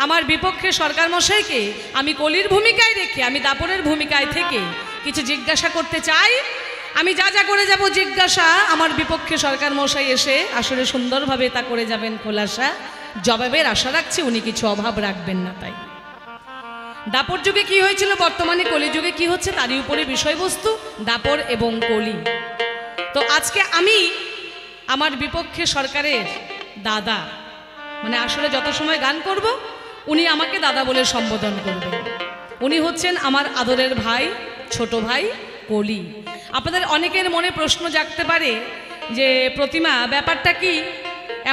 আমার বিপক্ষে সরকার মশাইকে আমি কলির ভূমিকায় রেখে আমি দাপরের ভূমিকায় থেকে কিছু জিজ্ঞাসা করতে চাই। আমি যা যা করে যাব জিজ্ঞাসা আমার বিপক্ষে সরকার মশাই এসে আসলে সুন্দরভাবে তা করে যাবেন খোলাসা, জবাবের আশা রাখছি উনি কিছু অভাব রাখবেন না। তাই দাপর যুগে কি হয়েছিল, বর্তমানে কলিযুগে কি হচ্ছে তারই উপরে বিষয়বস্তু দাপর এবং কলি। তো আজকে আমি আমার বিপক্ষে সরকারের দাদা, মানে আসলে যত সময় গান করব উনি আমাকে দাদা বলে সম্বোধন করবেন। উনি হচ্ছেন আমার আদরের ভাই, ছোট ভাই কলি। আপনাদের অনেকের মনে প্রশ্ন জাগতে পারে যে প্রতিমা ব্যাপারটা কি,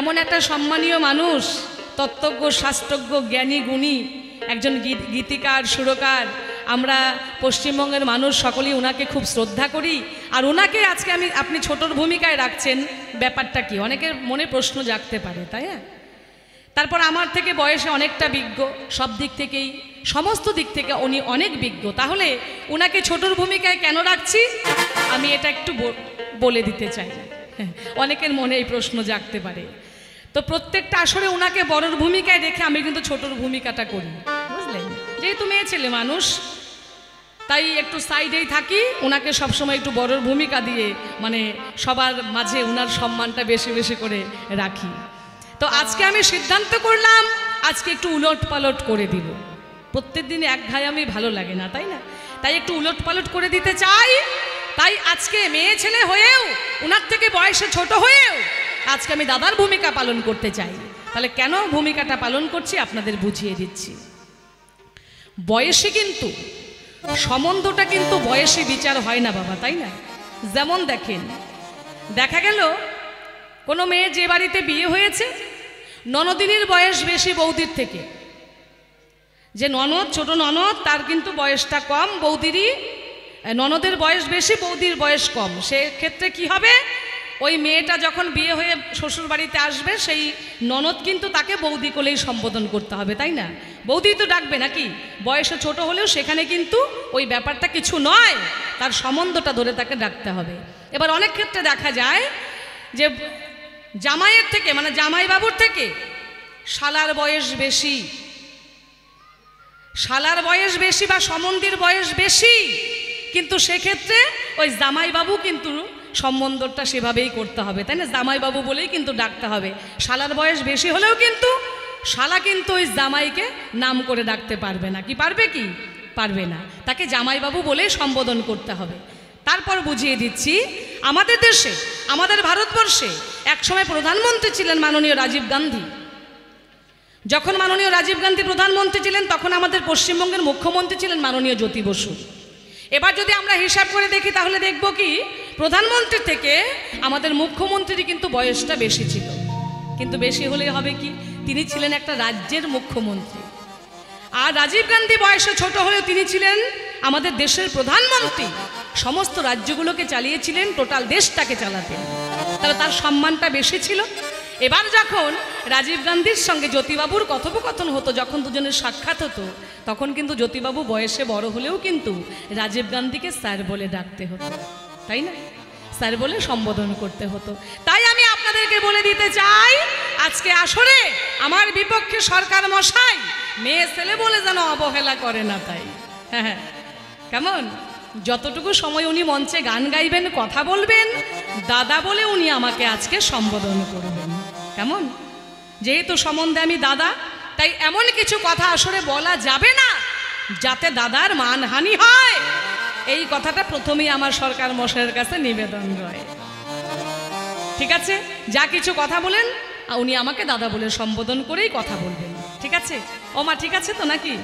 এমন একটা সম্মানীয় মানুষ, তত্ত্বজ্ঞ শাস্ত্রজ্ঞ জ্ঞানী গুণী একজন গীতিকার সুরকার, আমরা পশ্চিমবঙ্গের মানুষ সকলেই ওনাকে খুব শ্রদ্ধা করি, আর ওনাকে আজকে আপনি ছোটর ভূমিকায় রাখছেন, ব্যাপারটা কি অনেকের মনে প্রশ্ন জাগতে পারে, তাই না? তারপর আমার থেকে বয়সে অনেকটা বিজ্ঞ, সব দিক থেকেই সমস্ত দিক থেকে উনি অনেক বিজ্ঞ, তাহলে ওনাকে ছোটর ভূমিকায় কেন রাখছি আমি এটা একটু বলে দিতে চাই। অনেকের মনে এই প্রশ্ন জাগতে পারে। তো প্রত্যেকটা আসরে ওনাকে বড়র ভূমিকায় রেখে আমি কিন্তু ছোটর ভূমিকাটা করি, বুঝলেন? যেহেতু মেয়ে ছেলে মানুষ তাই একটু সাইডেই থাকি, ওনাকে সবসময় একটু বড়র ভূমিকা দিয়ে মানে সবার মাঝে ওনার সম্মানটা বেশি বেশি করে রাখি। তো আজকে আমি সিদ্ধান্ত করলাম আজকে একটু উলট পালট করে দিব। প্রত্যেক দিন এক ঘায়ে আমি ভালো লাগে না, তাই না? তাই একটু উলট পালট করে দিতে চাই। তাই আজকে মেয়ে ছেলে হয়েও ওনার থেকে বয়সে ছোট হয়েও আজকে আমি দাদার ভূমিকা পালন করতে চাই। তাহলে কেন ভূমিকাটা পালন করছি আপনাদের বুঝিয়ে দিচ্ছি। বয়সে কিন্তু সম্বন্ধটা কিন্তু বয়সে বিচার হয় না বাবা, তাই না? যেমন দেখেন, দেখা গেল কোনো মেয়ে যে বাড়িতে বিয়ে হয়েছে ননদিনীর বয়স বেশি বৌদির থেকে, যে ননদ ছোট ননদ তার কিন্তু বয়সটা কম, বৌদিরই ননদের বয়স বেশি বৌদির বয়স কম। সেক্ষেত্রে কি হবে, ওই মেয়েটা যখন বিয়ে হয়ে শ্বশুর বাড়িতে আসবে সেই ননদ কিন্তু তাকে বৌদি কোলেই সম্বোধন করতে হবে, তাই না? বৌদি তো ডাকবে নাকি, বয়সে ছোট হলেও সেখানে কিন্তু ওই ব্যাপারটা কিছু নয়, তার সম্বন্ধটা ধরে তাকে ডাকতে হবে। এবার অনেক ক্ষেত্রে দেখা যায় যে জামাইয়ের থেকে মানে জামাইবাবুর থেকে শালার বয়স বেশি, শালার বয়স বেশি বা সম্বন্ধীর বয়স বেশি, কিন্তু সেক্ষেত্রে ওই জামাইবাবু কিন্তু সম্বন্ধটা সেভাবেই করতে হবে, তাই না? জামাইবাবু বলেই কিন্তু ডাকতে হবে। শালার বয়স বেশি হলেও কিন্তু শালা কিন্তু ওই জামাইকে নাম করে ডাকতে পারবে না। কি পারবে? কি পারবে না, তাকে জামাইবাবু বলেই সম্বোধন করতে হবে। তারপর বুঝিয়ে দিচ্ছি, আমাদের দেশে আমাদের ভারতবর্ষে একসময় প্রধানমন্ত্রী ছিলেন মাননীয় রাজীব গান্ধী। যখন মাননীয় রাজীব গান্ধী প্রধানমন্ত্রী ছিলেন তখন আমাদের পশ্চিমবঙ্গের মুখ্যমন্ত্রী ছিলেন মাননীয় জ্যোতি বসু। এবার যদি আমরা হিসাব করে দেখি তাহলে দেখব কি প্রধানমন্ত্রী থেকে আমাদের মুখ্যমন্ত্রীর কিন্তু বয়সটা বেশি ছিল, কিন্তু বেশি হলে হবে কি তিনি ছিলেন একটা রাজ্যের মুখ্যমন্ত্রী। আর রাজীব গান্ধী বয়সে ছোট হলেও তিনি ছিলেন আমাদের দেশের প্রধানমন্ত্রী, সমস্ত রাজ্যগুলোকে চালিয়েছিলেন, টোটাল দেশটাকে চালাতেন, তাহলে তার সম্মানটা বেশি ছিল। এবার যখন রাজীব গান্ধীর সঙ্গে জ্যোতিবাবুর কথোপকথন হতো, যখন দুজনের সাক্ষাৎ হতো, তখন কিন্তু জ্যোতিবাবু বয়সে বড় হলেও কিন্তু রাজীব গান্ধীকে স্যার বলে ডাকতে হতো, তাই না? স্যার বলে সম্বোধন করতে হতো। তাই আমি আপনাদেরকে বলে দিতে চাই আজকে আসরে আমার বিপক্ষে সরকার মশাই মেয়ে ছেলে বলে যেন অবহেলা করে না। তাই হ্যাঁ, কেমন যতটুকু সময় উনি মঞ্চে গান গাইবেন কথা বলবেন দাদা বলে উনি আমাকে আজকে সম্বোধন করবেন, কেমন? যেহেতু সম্বন্ধে আমি দাদা, তাই এমন কিছু কথা আসলে বলা যাবে না যাতে দাদার মানহানি হয়। এই কথাটা প্রথমেই আমার সরকার মশাইয়ের কাছে নিবেদন রয়, ঠিক আছে? যা কিছু কথা বলেন উনি আমাকে দাদা বলে সম্বোধন করেই কথা বলবেন, ঠিক আছে? ও মা ঠিক আছে তো নাকি?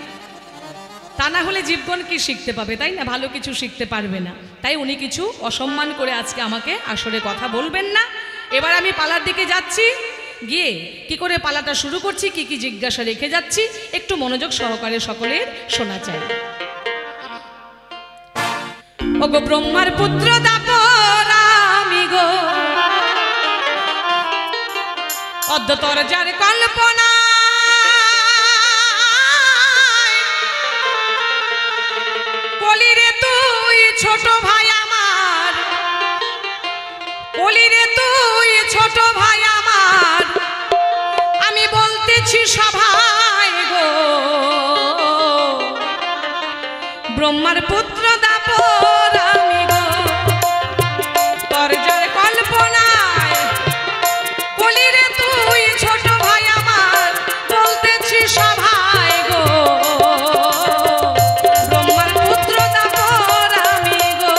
তা না হলে জীবগণ কি শিখতে পাবে, তাই না? ভালো কিছু শিখতে পারবে না। তাই উনি কিছু অসম্মান করে আজকে আমাকে আসরে কথা বলবেন না। এবার আমি পালার দিকে যাচ্ছি, গিয়ে কি করে পালাটা শুরু করছি, কি কি জিজ্ঞাসা রেখে যাচ্ছি, একটু মনোযোগ সহকারে সকলের শোনা চাই। ওগো ব্রহ্মার পুত্র দাপর আমি গো, অদ্যতর যার কল্পনা, কলিরে তুই ছোট ভাই আমার, কলিরে তুই ছোট ভাই আমার, আমি বলতেছি সভায় গো ব্রহ্মার পুত্র দাপর আমি গো, তোর যার কল্পনায় বলিরে তুই ছোট ভাই আমার, বলতেছি সভায় গো, ব্রহ্মার পুত্র দাপর আমি গো।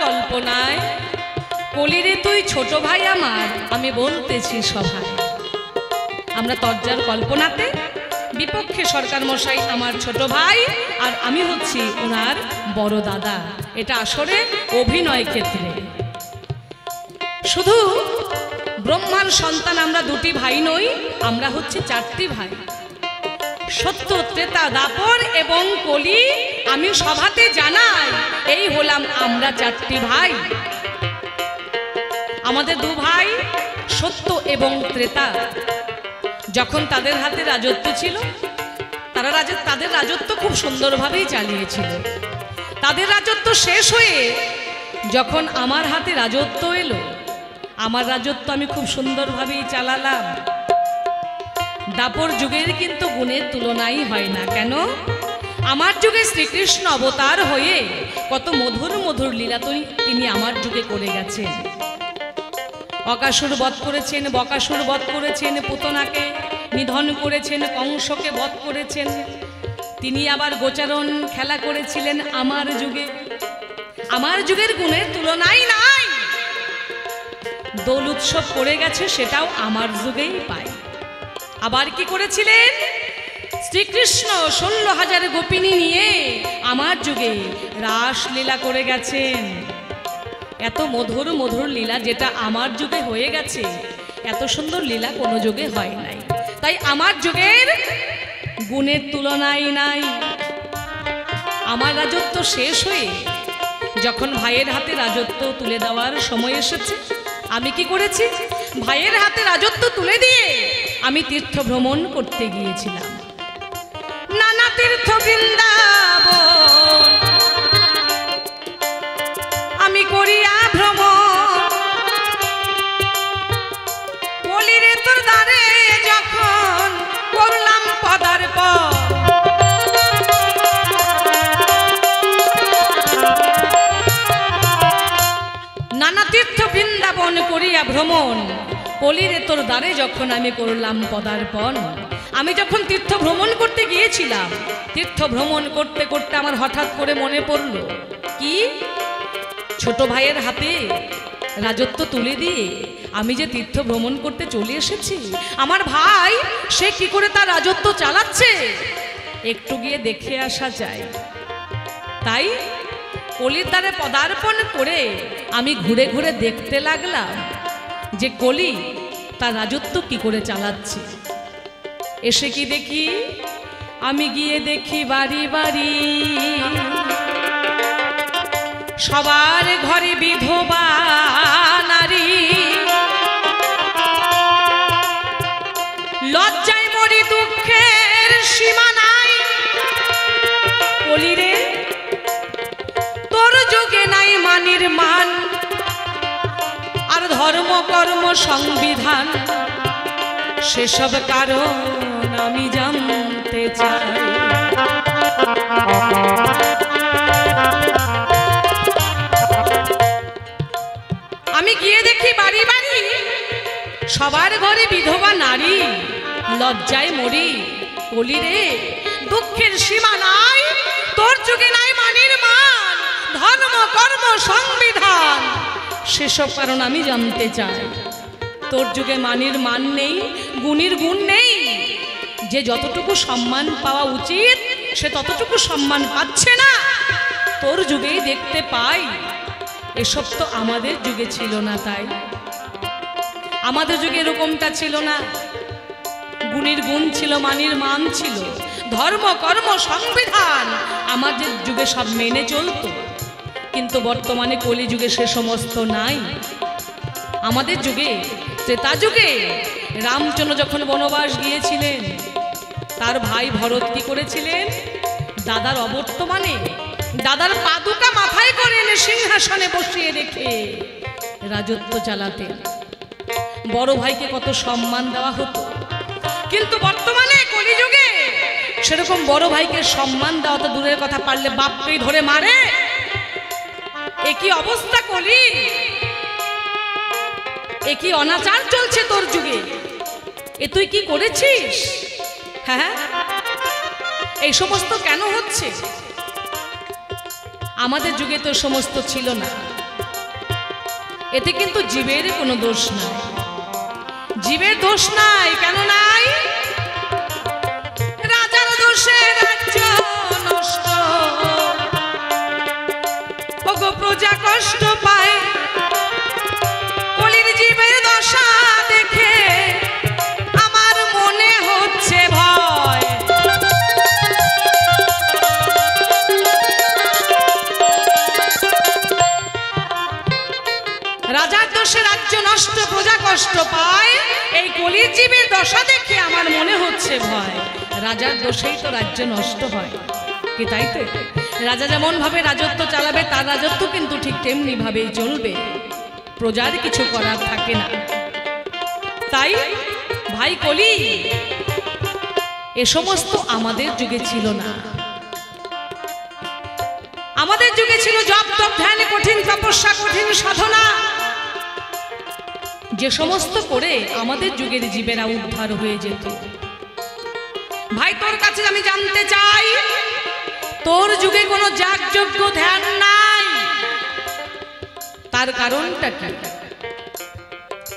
কল্পনায় কলিরে তুই ছোট ভাই আমার, আমি বলতেছি সভায়। আমরা তজ্জার কল্পনাতে বিপক্ষে সরকার মশাই আমার ছোট ভাই, আর আমি হচ্ছি ওনার বড় দাদা। এটা আসলে অভিনয় ক্ষেত্রে। শুধু ব্রহ্মার সন্তান আমরা দুটি ভাই নই, আমরা হচ্ছে চারটি ভাই। সত্য, ত্রেতা, দাপর এবং কলি। আমি সভাতে জানাই এই হলাম আমরা চারটি ভাই। আমাদের দু ভাই সত্য এবং ত্রেতা যখন তাদের হাতে রাজত্ব ছিল, তাদের রাজত্ব খুব সুন্দরভাবেই চালিয়েছিল। তাদের রাজত্ব শেষ হয়ে যখন আমার হাতে রাজত্ব এলো, আমার রাজত্ব আমি খুব সুন্দরভাবেই চালালাম। দাপর যুগের কিন্তু গুণের তুলনাই হয় না। কেন? আমার যুগে শ্রীকৃষ্ণ অবতার হয়ে কত মধুর মধুর লীলা তিনি আমার যুগে করে গেছেন। অকাসুর বধ করেছেন, বকাসুর বধ করেছেন, পুতনাকে নিধন করেছেন, কংসকে বধ করেছেন। তিনি আবার গোচারণ খেলা করেছিলেন আমার যুগে। আমার যুগের গুণের তুলনাই নাই। দোল উৎসব করে গেছে, সেটাও আমার যুগেই পাই। আবার কি করেছিলেন? শ্রীকৃষ্ণ 16,000 গোপিনী নিয়ে আমার যুগে রাসলীলা করে গেছেন। এত মধুর মধুর লীলা যেটা আমার যুগে হয়ে গেছে, এত সুন্দর লীলা কোনো যুগে হয় নাই। তাই আমার যুগের গুণের তুলনাই নাই। আমার রাজত্ব শেষ হয়ে যখন ভাইয়ের হাতে রাজত্ব তুলে দেওয়ার সময় এসেছে, আমি কি করেছি? ভাইয়ের হাতে রাজত্ব তুলে দিয়ে আমি তীর্থ ভ্রমণ করতে গিয়েছিলাম। নানা তীর্থ বৃন্দাবন আমি করিয়া ভ্রমণ, বলিরে তোর দ্বারে যখন করলাম পদার্পণ। নানা তীর্থ বৃন্দাবন করিয়া ভ্রমণ, কলিরে তোর দ্বারে যখন আমি করলাম পদার্পণ। আমি যখন তীর্থ ভ্রমণ করতে গিয়েছিলাম, তীর্থ ভ্রমণ করতে করতে আমার হঠাৎ করে মনে পড়ল, কি ছোট ভাইয়ের হাতে রাজত্ব তুলে দিয়ে আমি যে তীর্থ ভ্রমণ করতে চলে এসেছি, আমার ভাই সে কি করে তার রাজত্ব চালাচ্ছে, একটু গিয়ে দেখে আসা যায়। তাই কলির দ্বারে পদার্পণ করে আমি ঘুরে ঘুরে দেখতে লাগলাম যে কলি তার রাজত্ব কি করে চালাচ্ছে। এসে কি দেখি, আমি গিয়ে দেখি বাড়ি বাড়ি সবার ঘরে বিধবা নারী। লজ্জায় মরি, দুঃখের সীমা নাই। কলিরে তোর যুগে নাই মানির মান, আর ধর্ম কর্ম সংবিধান, সেসব কারণ আমি জানতে চাই। আমি গিয়ে দেখি বাড়ি বাড়ি সবার ঘরে বিধবা নারী। লজ্জায় মরি, কলিরে দুঃখের সীমা নাই। তোর যুগে নাই মানির মান, ধর্ম কর্ম সংবিধান, সেসব কারণ আমি জানতে চাই। তোর যুগে মানির মান নেই, গুণীর গুণ নেই। যে যতটুকু সম্মান পাওয়া উচিত সে ততটুকু সম্মান পাচ্ছে না। তোর যুগেই দেখতে পাই। এসব তো আমাদের যুগে ছিল না। তাই আমাদের যুগে এরকমটা ছিল না। গুণীর গুণ ছিল, মানির মান ছিল, ধর্ম কর্ম সংবিধান আমাদের যুগে সব মেনে চলতো। কিন্তু বর্তমানে কলিযুগে সে সমস্ত নাই। আমাদের যুগে, ত্রেতা যুগে রামচন্দ্র যখন বনবাস গিয়েছিলেন, তার ভাই ভরত কি করেছিলেন, দাদার অবর্তমানে দাদার পাদুকা মাথায় করে এনে সিংহাসনে বসিয়ে রেখে রাজত্ব চালাতেন। বড় ভাইকে কত সম্মান দেওয়া হতো, কিন্তু বর্তমানে কলিযুগে সেরকম বড় ভাইকে সম্মান দেওয়া তো দূরের কথা, পারলে বাপকেই ধরে মারে। একই অবস্থা কলি, একই অনাচার চলছে তোর যুগে। এ তুই কি করেছিস? হ্যাঁ, এই সমস্ত কেন হচ্ছে? আমাদের যুগে তো সমস্ত ছিল না। এতে কিন্তু জীবের কোনো দোষ নাই, জীবের দোষ নাই। কেন নাই? রাজার দোষে রাজ্য নষ্ট, ওগো প্রজা কষ্ট পায়। কলির জীবের দশা দেখে আমার মনে হচ্ছে ভয়। রাজার দোষে রাজ্য নষ্ট, প্রজা কষ্ট পায়, এই কলির জীবের দশা দেখে আমার মনে হচ্ছে ভয়। রাজার দোষেই তো রাজ্য নষ্ট হয়, কি তাই তো? রাজা যেমন ভাবে রাজত্ব চালাবে, তার রাজত্ব কিন্তু ঠিক তেমনি ভাবেই চলবে, প্রজার কিছু করার থাকে না। তাই ভাই কলি, এ সমস্ত আমাদের যুগে ছিল না। আমাদের যুগে ছিল জপ তপ ধ্যান, কঠিন তপস্যা, কঠিন সাধনা, যে সমস্ত করে আমাদের যুগের জীবেরা উদ্ধার হয়ে যেত। ভাই তোর কাছে আমি জানতে চাই, তোর যুগে কোনো যাগযজ্ঞ ধ্যান নাই, তার কারণটা কি?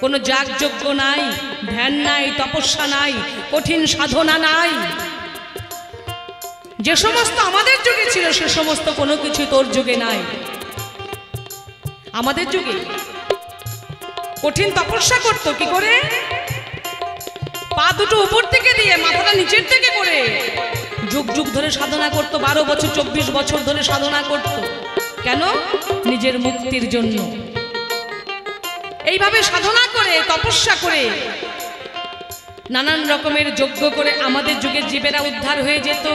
কোনো যাগযজ্ঞ নাই, ধ্যান নাই, তপস্যা নাই, কঠিন সাধনা নাই। যে সমস্ত আমাদের যুগে ছিল সে সমস্ত কোনো কিছু তোর যুগে নাই। আমাদের যুগে কঠিন তপস্যা করতো কি করে? পা দুটো উপর থেকে দিয়ে মাথাটা নিচের থেকে করে যুগ যুগ ধরে সাধনা করতো, 12 বছর 24 বছর ধরে সাধনা করতো। কেন? নিজের মুক্তির জন্য। এইভাবে সাধনা করে, তপস্যা করে, নানান রকমের যজ্ঞ করে আমাদের যুগের জীবেরা উদ্ধার হয়ে যেত।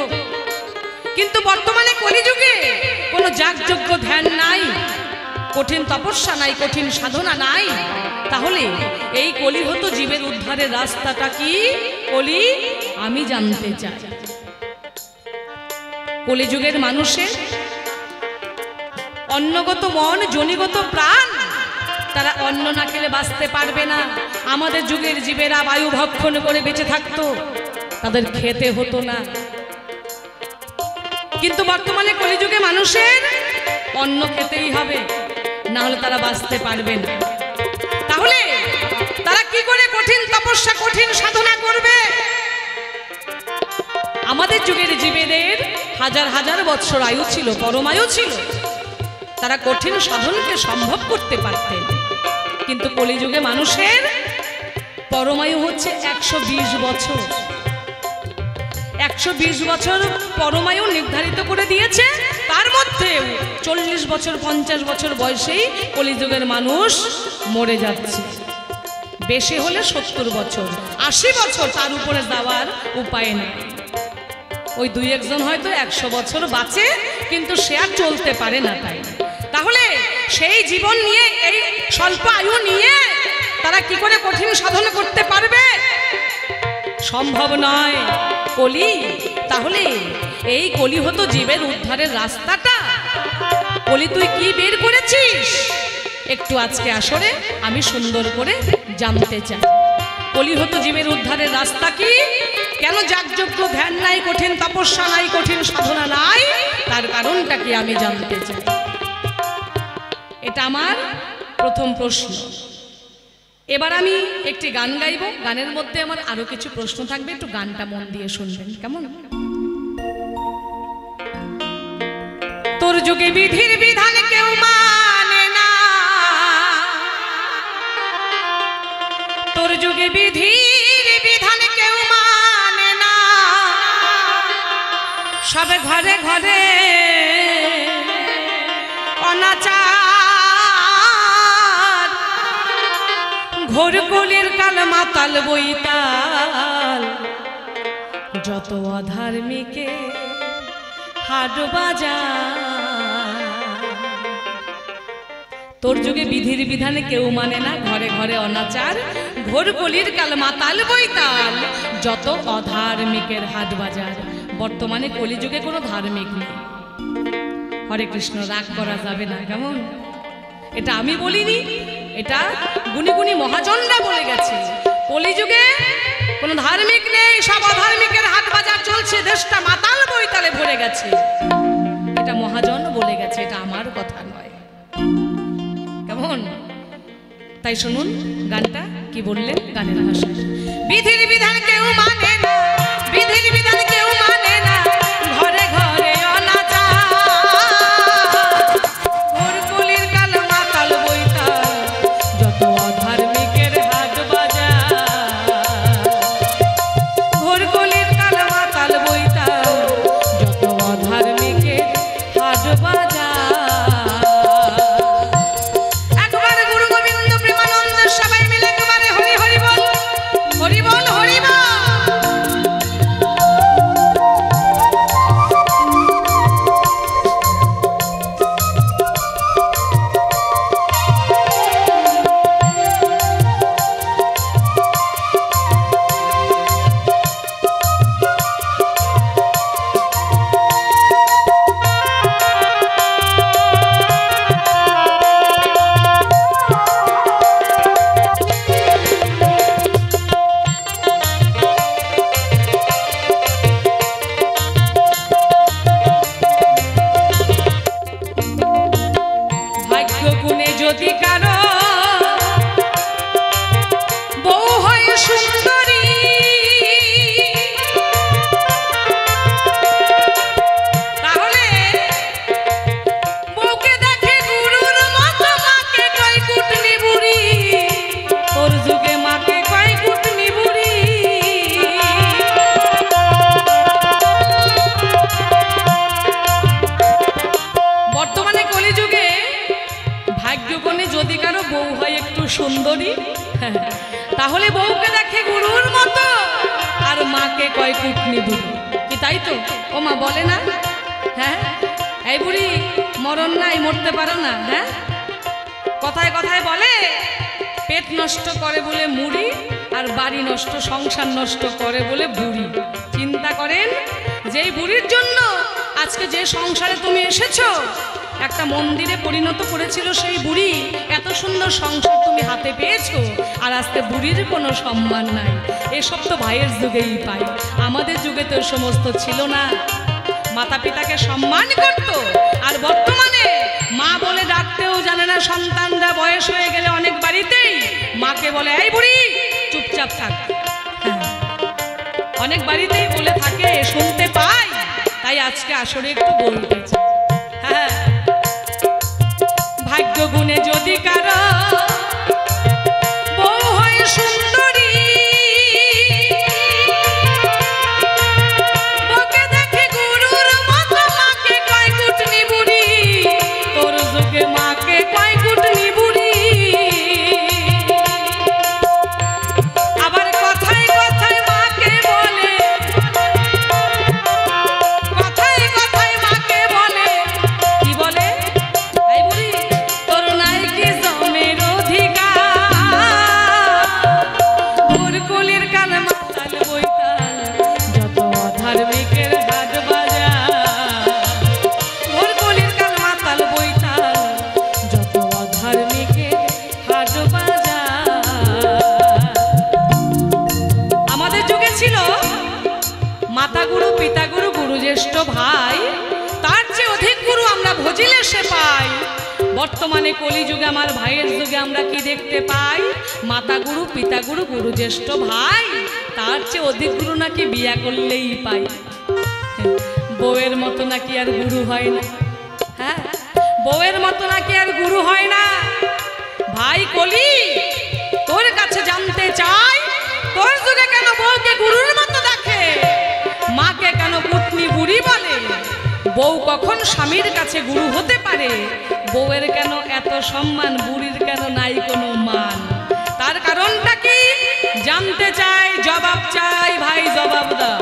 কিন্তু বর্তমানে কলিযুগে কোনো যাগযজ্ঞ ধ্যান নাই, কঠিন তপস্যা নাই, কঠিন সাধনা নাই। তাহলে এই কলিহত জীবের উদ্ধারের রাস্তাটা কি? কলি আমি জানতে চাই। কলিযুগের মানুষের অন্নগত মন, জনিগত প্রাণ, তারা অন্ন না খেলে বাঁচতে পারবে না। আমাদের যুগের জীবেরা বায়ু ভক্ষণ করে বেঁচে থাকতো, তাদের খেতে হতো না। কিন্তু বর্তমানে কলিযুগে মানুষের অন্ন খেতেই হবে, না হলে তারা বাঁচতে পারবে না। তাহলে তারা কি করে কঠিন তপস্যা, কঠিন সাধনা করবে? আমাদের যুগের জীবেদের হাজার হাজার বৎসর আয়ু ছিল, পরমায়ু ছিল, তারা কঠিন সাধনকে সম্ভব করতে পারতেন। কিন্তু কলিযুগে মানুষের পরমায়ু হচ্ছে 120 বছর। 120 বছর পরমায়ু নির্ধারিত করে দিয়েছে, তার মধ্যে 40 বছর 50 বছর বয়সেই কলিযুগের মানুষ মরে যাচ্ছে। বেশি হলে 70 বছর 80 বছর, তার উপরে যাওয়ার উপায় নেই। ওই 2-1 জন হয়তো 100 বছর বাঁচে, কিন্তু সে আর চলতে পারে না। তাহলে সেই জীবন নিয়ে, এই স্বল্প আয়ু নিয়ে তারা কি করে কঠিন সাধন করতে পারবে? সম্ভব নয় কলি। তাহলে এই কলিহত জীবের উদ্ধারের রাস্তাটা কলি তুই কি বের করেছিস? একটু আজকে আসরে আমি সুন্দর করে জানতে চাই, কলিহত জীবের উদ্ধারের রাস্তা কি? কেন যাগযজ্ঞ ধ্যান নাই, কঠিন তপস্যা নাই, কঠিন সাধনা নাই, তার কারণটা কি আমি জানতে চাই। এটা আমার প্রথম প্রশ্ন। এবার আমি একটি গান গাইব, গানের মধ্যে আমার আরো কিছু প্রশ্ন থাকবে, একটু গানটা মন দিয়ে শুনবেন, কেমন? তোর যুগে বিধির বিধান কেউ মানে না, তোর যুগে বিধির বিধান কেউ মানে না, সবে ঘরে ঘরে অনাচার, ঘোর কলির কাল মাতাল বইতাল, যত অধার্মিকে হাট বাজার। তোর যুগে বিধির বিধানে কেউ মানে না, ঘরে ঘরে অনাচার, ঘোর কলির কাল মাতাল বৈতাল, যত অধার্মিকের হাট বাজার। বর্তমানে কলিযুগে কোনো ধার্মিক নেই। হরে কৃষ্ণ, রাগ করা যাবে না, কেমন? এটা আমি বলিনি, এটা গুণী গুণী মহাজনরা বলে গেছে। কলিযুগে কোনো ধার্মিক নেই, সব অধার্মিকের হাট বাজার চলছে, দেশটা মাতাল বৈতালে ভরে গেছে। এটা মহাজন বলে গেছে, এটা আমার কথা নয়, কেমন? তাই শুনুন গানটা কি বললেন, গানের ভাষায়। বিধির বিধান কেউ মানে না, বিধির বিধান কেউ মানে না, ঘরে ঘরে অনাচার, ঘোর কলির কাল মাতাল বৈতাল, যত অধার্মিকের হাট বাজার। ঘোর কলির কাল মাতাল বৈতাল, যত অধার্মিকের হাট বাজার। যদি কারো বউ হয় একটু সুন্দরী, তাহলে বউকে দেখে গুরুর মতো, আর মাকে কয় কুটনি বুড়ি। কি তাই তো? ও মা বলে না? হ্যাঁ, এই বুড়ি মরণ নাই, মরতে পারো না। হ্যাঁ, কথায় কথায় বলে পেট নষ্ট করে বলে মুড়ি, আর বাড়ি নষ্ট, সংসার নষ্ট করে বলে বুড়ি। চিন্তা করেন, যেই বুড়ির জন্য আজকে যে সংসারে তুমি এসেছো, একটা মন্দিরে পরিণত করেছিল সেই বুড়ি, এত সুন্দর সংসার তুমি হাতে পেয়েছো, আর আজকে বুড়ির কোনো সম্মান নাই। এসব তো ভাইয়ের যুগেই পাই, আমাদের যুগে তো সমস্ত ছিল না। মাতা পিতাকে সম্মান করত, আর বর্তমানে মা বলে ডাকতেও জানে না সন্তানরা। বয়স হয়ে গেলে অনেক বাড়িতেই মাকে বলে এই বুড়ি চুপচাপ থাক। হ্যাঁ, অনেক বাড়িতেই বলে থাকে, শুনতে পাই, তাই আজকে আসলে একটু বলতে চাই। হ্যাঁ, ভাগ্য গুণে যদি কারো বউ হয় সুন্দরী, বউকে দেখে গুরুর মতো, মাকে কয় কুটনি বুড়ি, তোর যুগে মাকে কয় কুটনি বুড়ি। আবার কথায় কথায় মাকে বলে, কথায় কথায় মাকে বলে, কি বলে? এই বুড়ি তোর নাই কি জমির অধিকার, ঘোর কলির কাল মাতাল বৈতাল, যত অধার্মিকের হাট বাজার। ঘোর কলির কাল মাতাল বৈতাল, যত অধার্মিকের হাট বাজার। আমাদের যুগে ছিল মাতা গুরু, পিতা গুরু, গুরু জ্যেষ্ঠ ভাই, তার চেয়ে অধিক গুরু আমরা ভজিলে সে পাই। বর্তমানে কলিযুগে আমার ভাইয়ের যুগে আমরা কি দেখতে পাই? মাতা গুরু, পিতা গুরু, গুরু জ্যেষ্ঠ ভাই, তার চেয়ে অধিক গুরু নাকি বিয়া করলেই পাই। বউয়ের মতো নাকি আর গুরু হয় না। হ্যাঁ, বউয়ের মতো নাকি আর গুরু হয় না। ভাই কলি, তোর কাছে জানতে চাই, তোর যুগে কেন বউকে গুরুর মতো দেখে, মাকে কেন কুটনি বুড়ি বলে? বউ কখন স্বামীর কাছে গুরু হতে পারে? বউয়ের কেন এত সম্মান, বুড়ির কেন নাই কোনো মান? তার কারণটা কি জানতে চাই, জবাব চাই, ভাই জবাব দাও।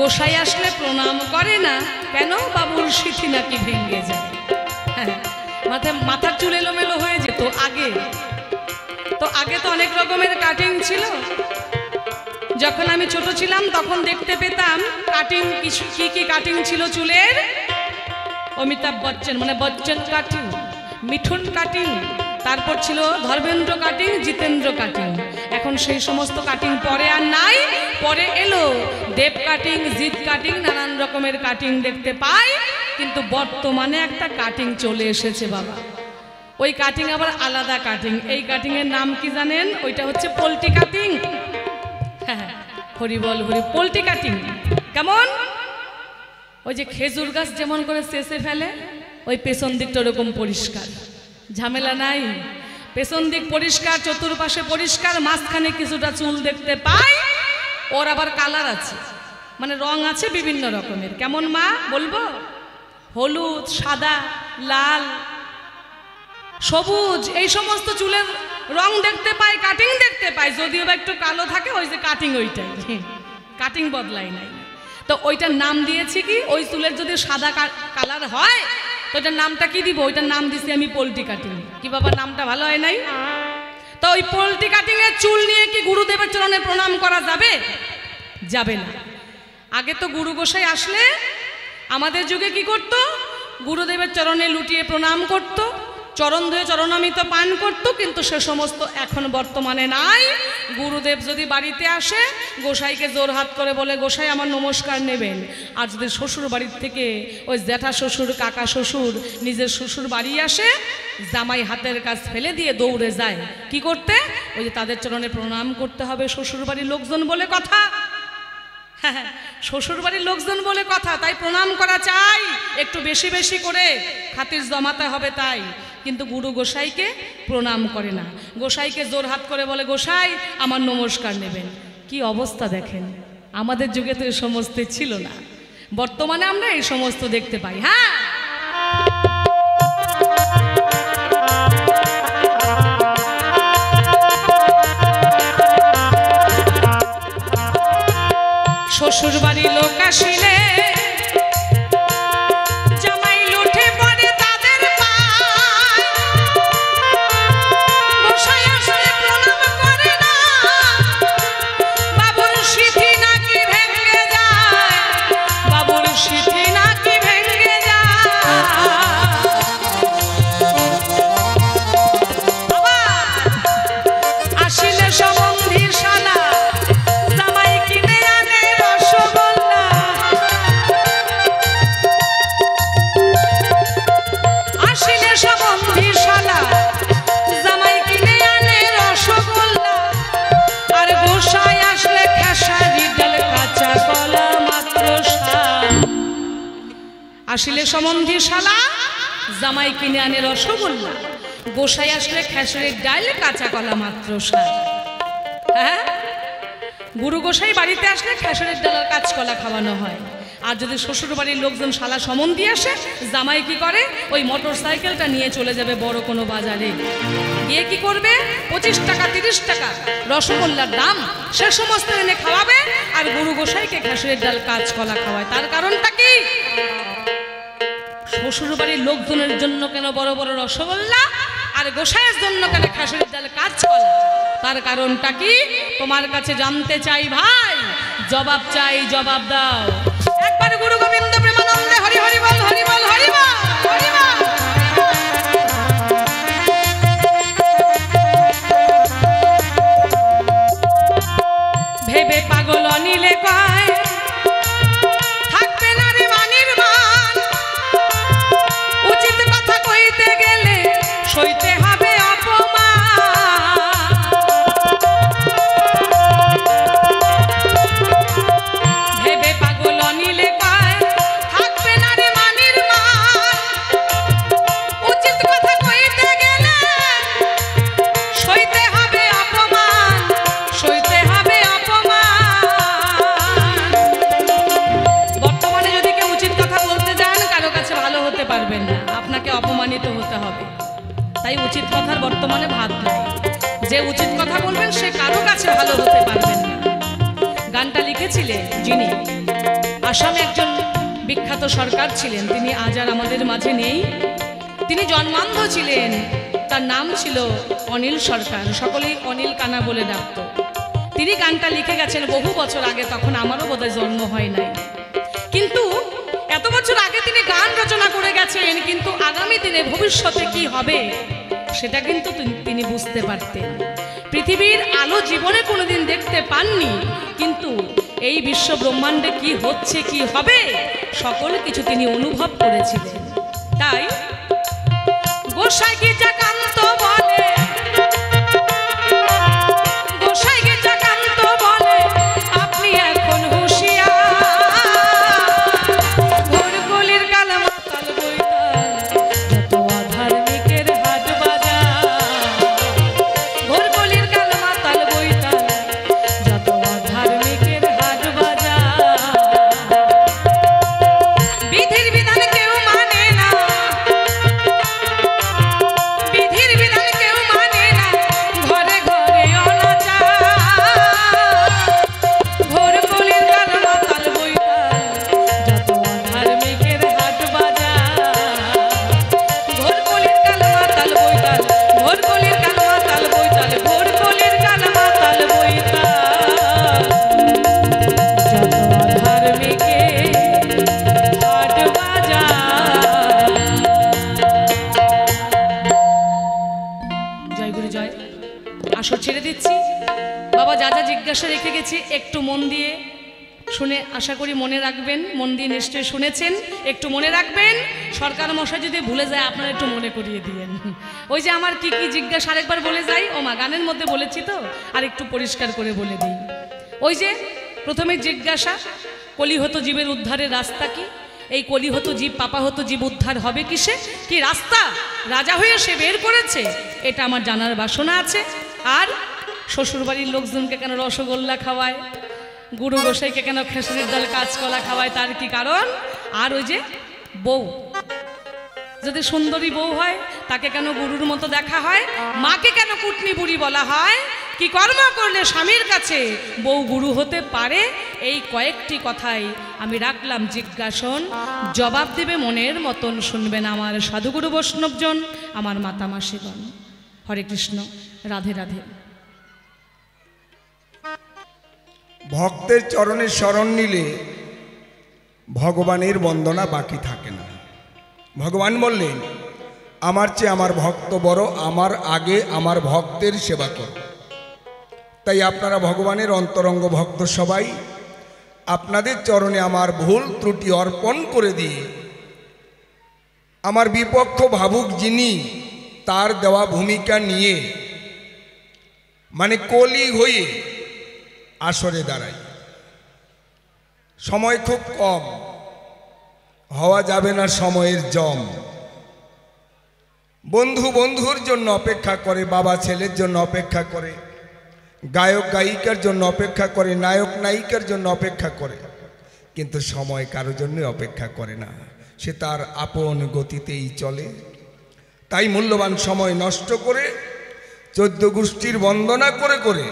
গোসাই আসলে প্রণাম করে না কেন? বাবুর সিথি নাকি ভেঙে যায়। হ্যাঁ, মাথার চুল এলোমেলো হয়ে যেত আগে। তো আগে তো অনেক রকমের কাটিং ছিল। যখন আমি ছোট ছিলাম তখন দেখতে পেতাম কাটিং, কি কি কাটিং ছিল চুলের। অমিতাভ বচ্চন মানে বচ্চন কাটিং, মিঠুন কাটিং, তারপর ছিল ধর্মেন্দ্র কাটিং, জিতেন্দ্র কাটিং। এখন সেই সমস্ত কাটিং পরে আর নাই। পরে এলো দেব কাটিং, জিৎ কাটিং, নানান রকমের কাটিং দেখতে পাই। কিন্তু বর্তমানে একটা কাটিং চলে এসেছে বাবা। ওই কাটিং আবার আলাদা কাটিং। এই কাটিং এর নাম কি জানেন? ওইটা হচ্ছে পোল্ট্রি কাটিং। হ্যাঁ, হরি বল হরি। পোল্ট্রি কাটিং কেমন? ওই যে খেজুর গাছ যেমন করে চেঁচে ফেলে, ওই পেছন দিকটা ওরকম পরিষ্কার, ঝামেলা নাই। পেছন দিক পরিষ্কার, চতুর্পাশে পরিষ্কার, মাঝখানে কিছুটা চুল দেখতে পাই। ওর আবার কালার আছে, মানে রং আছে বিভিন্ন রকমের। কেমন মা বলবো? হলুদ, সাদা, লাল, সবুজ, এই সমস্ত চুলের রং দেখতে পাই, কাটিং দেখতে পাই। যদিও বা একটু কালো থাকে, ওই যে কাটিং, ওইটাই কাটিং বদলাই নাই। তো ওইটার নাম দিয়েছি কি, ওই চুলের যদি সাদা কালার হয় তো ওইটার নামটা কি দিব? ওইটার নাম দিছি আমি পোল্ট্রি কাটিং। কি বাবা, নামটা ভালো হয় নাই? তো ওই পোল্ট্রি কাটিং এর চুল নিয়ে কি গুরুদেবের চরণে প্রণাম করা যাবে? যাবে না। আগে তো গুরু গোসাই আসলে আমাদের যুগে কি করত? গুরুদেবের চরণে লুটিয়ে প্রণাম করত, চরণ ধুয়ে চরণামৃত পান করত। কিন্তু সে সমস্ত এখন বর্তমানে নাই। গুরুদেব যদি বাড়িতে আসে, গোসাইকে জোর হাত করে বলে গোসাই আমার নমস্কার নেবেন। আর যদি শ্বশুর বাড়ির থেকে ওই জ্যাঠা শ্বশুর, কাকা শ্বশুর নিজের শ্বশুর বাড়ি আসে, জামাই হাতের কাজ ফেলে দিয়ে দৌড়ে যায় কি করতে? ওই যে তাদের চরণে প্রণাম করতে হবে। শ্বশুর বাড়ির লোকজন বলে কথা। হ্যাঁ, শ্বশুর বাড়ির লোকজন বলে কথা, তাই প্রণাম করা চাই একটু বেশি বেশি করে, খাতির জমাতে হবে তাই। কিন্তু গুরু গোসাইকে প্রণাম করে না। গোসাইকে জোর হাত করে বলে গোসাই আমার নমস্কার নেবেন। কি অবস্থা দেখেন। আমাদের যুগে তো এই সমস্ত ছিল না, বর্তমানে আমরা এই সমস্ত দেখতে পাই। হ্যাঁ, শ্বশুর বাড়ি লোক আসিলে আসিলে সম্বন্ধী শালা জামাই কিনে আনে রসগোল্লা, গোসাই আসলে খেসারির ডাল কাঁচা কলা মাত্র স্বাদ। হ্যাঁ, গুরু গোসাই বাড়িতে আসলে খেসারির ডাল আর কাঁচকলা খাওয়ানো হয়। আর যদি শ্বশুর বাড়ির লোকজন শালা সম্বন্ধী আসে, জামাই কি করে? ওই মোটর সাইকেলটা নিয়ে চলে যাবে বড় কোনো বাজারে, গিয়ে কি করবে? 25 টাকা 30 টাকা রসগোল্লার দাম, সে সমস্ত এনে খাওয়াবে। আর গুরু গোসাইকে খেসারির ডাল কাঁচকলা খাওয়ায়। তার কারণটা কি? শ্বশুর বাড়ির লোকজনের জন্য কেন বড় বড় রসগোল্লা, আর গোসাইয়ের জন্য কেন খেসারির ডাল কাঁচকলা? তার কারণটা কি তোমার কাছে জানতে চাই ভাই, জবাব চাই, জবাব দাও। একবার গুরু গোবিন্দ প্রেমানন্দে হরি হরি বল, হরি বল, হরি বল, হরি বল। ভেবে পাগল অনিলে কয় থাকবে না রে মানির মান, উচিত কথা কইতে গেলে সইতে হবে অপমান। ভেবে পাগল অনিলে কয় থাকবে না রে মানির মান, উচিত কথা কইতে গেলে সইতে হবে অপমান, সইতে হবে অপমান। বর্তমানে যদি কেউ উচিত কথা বলতে যান, কারো কাছে ভালো হতে পারবেন না, আপনাকে অপমানিত হতে হবে। তাই উচিত কথার বর্তমানে ভাত নাই। যে উচিত কথা বলবেন সে কারো কাছে ভালো হতে পারবেন না। গানটা লিখেছিলেন যিনি আসামে একজন বিখ্যাত সরকার ছিলেন, তিনি আজ আর আমাদের মাঝে নেই। তিনি জন্মান্ধ ছিলেন, তার নাম ছিল অনিল সরকার, সকলেই অনিল কানা বলে ডাকত। তিনি গানটা লিখে গেছেন বহু বছর আগে, তখন আমারও বোধহয় জন্ম হয় নাই। কিন্তু এত বছর আগে তিনি গান রচনা করে গেছেন, কিন্তু আগামী দিনে ভবিষ্যতে কি হবে সেটা কিন্তু তিনি বুঝতে পারতেন। পৃথিবীর আলো জীবনে কোনোদিন দেখতে পাননি, কিন্তু এই বিশ্ব ব্রহ্মাণ্ডে কি হচ্ছে কি হবে সকল কিছু তিনি অনুভব করেছিলেন। তাই গোসাই গির্জাকান্ত বলে, গোসাই গির্জাকান্ত বলে আপনি এখন হুঁশিয়ার, ঘোর কলির কাল মাতাল বৈতাল যত অধার্মিকের হাট বাজার, ঘোর কলির কাল মাতাল বৈতাল যত অধার্মিকের হাট বাজার। বিধির বিধান কেউ মানে না, বিধির বিধান কেউ মানে না, ঘরে ঘরে অনাচার, ঘোর কলির কাল মাতাল বৈতাল যত অধার্মিকের হাট বাজার, ঘোর কলির কাল মাতাল বৈতাল, ঘোর কলির কাল মাতাল বৈতাল, ঘোর কলির কাল মাতাল বৈতাল যত অধার্মিকের হাট বাজার। জয় গুরু জয়। আসর ছেড়ে দিচ্ছি। বাবা যা যা জিজ্ঞাসা রেখে গেছি একটু মন দিয়ে শুনে আশা করি মনে রাখবেন। মন দিয়ে নিশ্চয়ই শুনেছেন, একটু মনে রাখবেন। সরকার মশাই যদি ভুলে যায় আপনারা একটু মনে করিয়ে দিয়েন। ওই যে আমার কি কি জিজ্ঞাসা আরেকবার বলে যাই, ও মা গানের মধ্যে বলেছি তো, আর একটু পরিষ্কার করে বলে দিই। ওই যে প্রথমে জিজ্ঞাসা, কলিহত জীবের উদ্ধারের রাস্তা কি? এই কলিহত জীব পাপাহত জীব উদ্ধার হবে কিসে? কি রাস্তা রাজা হয়ে সে বের করেছে, এটা আমার জানার বাসনা আছে। আর শ্বশুরবাড়ির লোকজনকে কেন রসগোল্লা খাওয়ায়, গুরু গোসাইকে কেন খেসারির ডাল কাঁচকলা খাওয়ায়, তার কি কারণ? আর ওই যে বউ, যদি সুন্দরী বউ হয় তাকে কেন গুরুর মতো দেখা হয়? মাকে কেন কুটনি বুড়ি বলা হয়? কি কর্ম করলে স্বামীর কাছে বউ গুরু হতে পারে? এই কয়েকটি কথাই আমি রাখলাম জিজ্ঞাসন, জবাব দেবে মনের মতন শুনবেন আমার সাধুগুরু বৈষ্ণবজন, আমার মাতা মাসিগণ। হরে কৃষ্ণ, রাধে রাধে। ভক্তের চরণে শরণ নিলে ভগবানের বন্দনা বাকি থাকে না। ভগবান বললেন, আমার চেয়ে আমার ভক্ত বড়, আমার আগে আমার ভক্তের সেবা করো। তাই আপনারা ভগবানের অন্তরঙ্গ ভক্ত সবাই আপনাদের চরণে আমার ভুল ত্রুটি অর্পণ করে দিয়ে আমার বিপক্ষ ভাবুক যিনি, তার দেওয়া ভূমিকা নিয়ে মানে কলি হয়ে আসরে দাঁড়াই। সময় খুব কম, হওয়া যাবে না সময়ের জম। বন্ধু বন্ধুর জন্য অপেক্ষা করে, বাবা ছেলের জন্য অপেক্ষা করে, গায়ক গায়িকার জন্য অপেক্ষা করে, নায়ক নায়িকার জন্য অপেক্ষা করে, কিন্তু সময় কারোর জন্য অপেক্ষা করে না, সে তার আপন গতিতেই চলে। তাই মূল্যবান সময় নষ্ট করে 14 গোষ্ঠীর বন্দনা করে করে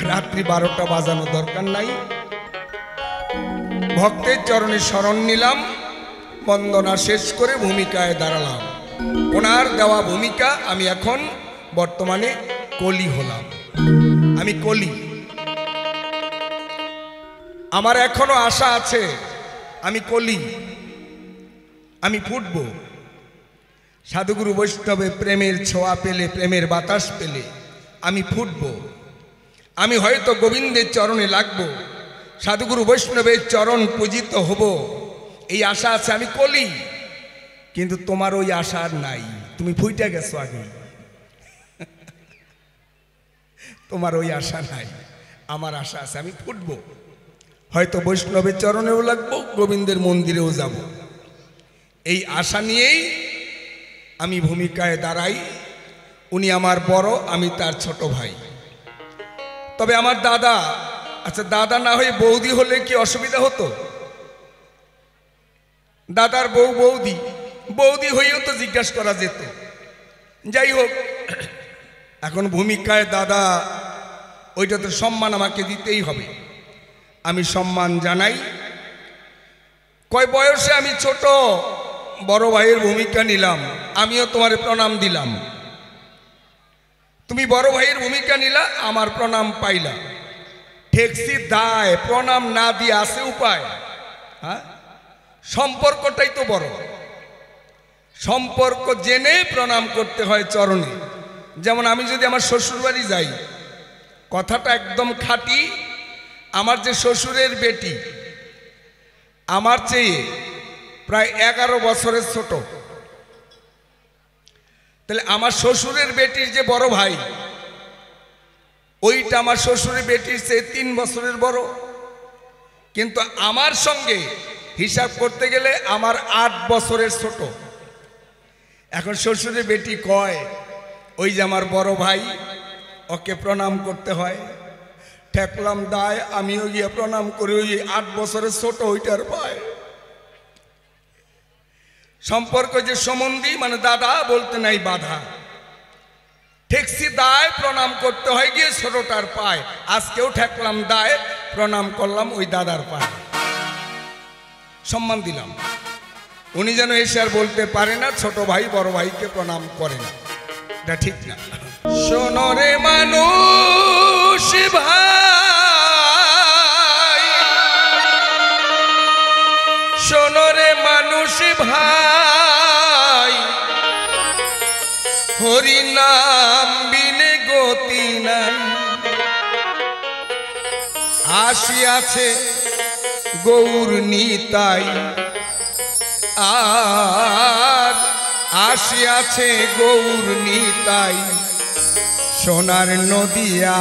রাত্রি 12টা বাজানো দরকার নাই। ভক্তের চরণে শরণ নিলাম, বন্দনা শেষ করে ভূমিকায় দাঁড়ালাম। ওনার দেওয়া ভূমিকা আমি এখন বর্তমানে কলি হলাম। আমি কলি। আমার এখনো আশা আছে, আমি কলি, আমি ফুটব। সাধুগুরু বৈষ্ণবে প্রেমের ছোঁয়া পেলে, প্রেমের বাতাস পেলে আমি ফুটব। আমি হয়তো গোবিন্দের চরণে লাগব, সাধুগুরু বৈষ্ণবের চরণ পূজিত হব, এই আশা আছে। আমি কলি, কিন্তু তোমার ওই আশা আর নাই, তুমি ফুইটা গেছো আগে, তোমার ওই আশা নাই। আমার আশা আছে, আমি ফুটব, হয়তো বৈষ্ণবের চরণেও লাগবো, গোবিন্দের মন্দিরেও যাব। এই আশা নিয়েই আমি ভূমিকায় দাঁড়াই। উনি আমার বড়, আমি তার ছোট ভাই। তবে আমার দাদা, আচ্ছা দাদা না হয়ে বৌদি হলে কি অসুবিধা হতো? দাদার বউ বৌদি, বৌদি হয়েও তো জিজ্ঞাসা করা যেত। যাই হোক, এখন ভূমিকায় দাদা, ওইটা তো সম্মান আমাকে দিতেই হবে। আমি সম্মান জানাই। কয় বয়সে আমি ছোট, বড় ভাইয়ের ভূমিকা নিলাম, আমিও তোমার প্রণাম দিলাম। তুমি বড় ভাইয়ের ভূমিকা নিলা, আমার প্রণাম পাইলা। ঠেকসি দায়, প্রণাম না দিয়ে আছে উপায়? হ্যাঁ, সম্পর্কটাই তো বড়। সম্পর্ক জেনে প্রণাম করতে হয় চরণে। যেমন আমি যদি আমার শ্বশুর বাড়ি যাই, কথাটা একদম খাঁটি, আমার যে শ্বশুরের বেটি আমার চেয়ে প্রায় 11 বছরের ছোট, তাহলে আমার শ্বশুরের বেটির যে বড় ভাই, ওইটা আমার শ্বশুরের বেটির চেয়ে 3 বছরের বড়। কিন্তু আমার সঙ্গে হিসাব করতে গেলে আমার 8 বছরের ছোট। এখন শ্বশুরের বেটি কয়, ওই যে আমার বড় ভাই, ওকে প্রণাম করতে হয়। ঠেকলাম দায়, আমিও গিয়ে প্রণাম করি ওই 8 বছরের ছোট ওইটার পায়। সম্পর্ক যে সম্বন্ধী, মানে দাদা বলতে নাই বাধা। ঠেকসি দায়, প্রণাম করতে হয় গিয়ে ছোটটার পায়। আজকেও ঠেকলাম দায়, প্রণাম করলাম ওই দাদার পায়, সম্মান দিলাম। উনি যেন এসে আর বলতে পারে না ছোট ভাই বড় ভাইকে প্রণাম করে না, এটা ঠিক না। শোনো রে মানুষ ভাই, শোনো রে মানুষ ভাই, হরি নাম বিনে গতি নাই। আসিয়াছে গৌর নিতাই, আর আসিয়াছে গৌর নিতাই, সোনার নদিয়া।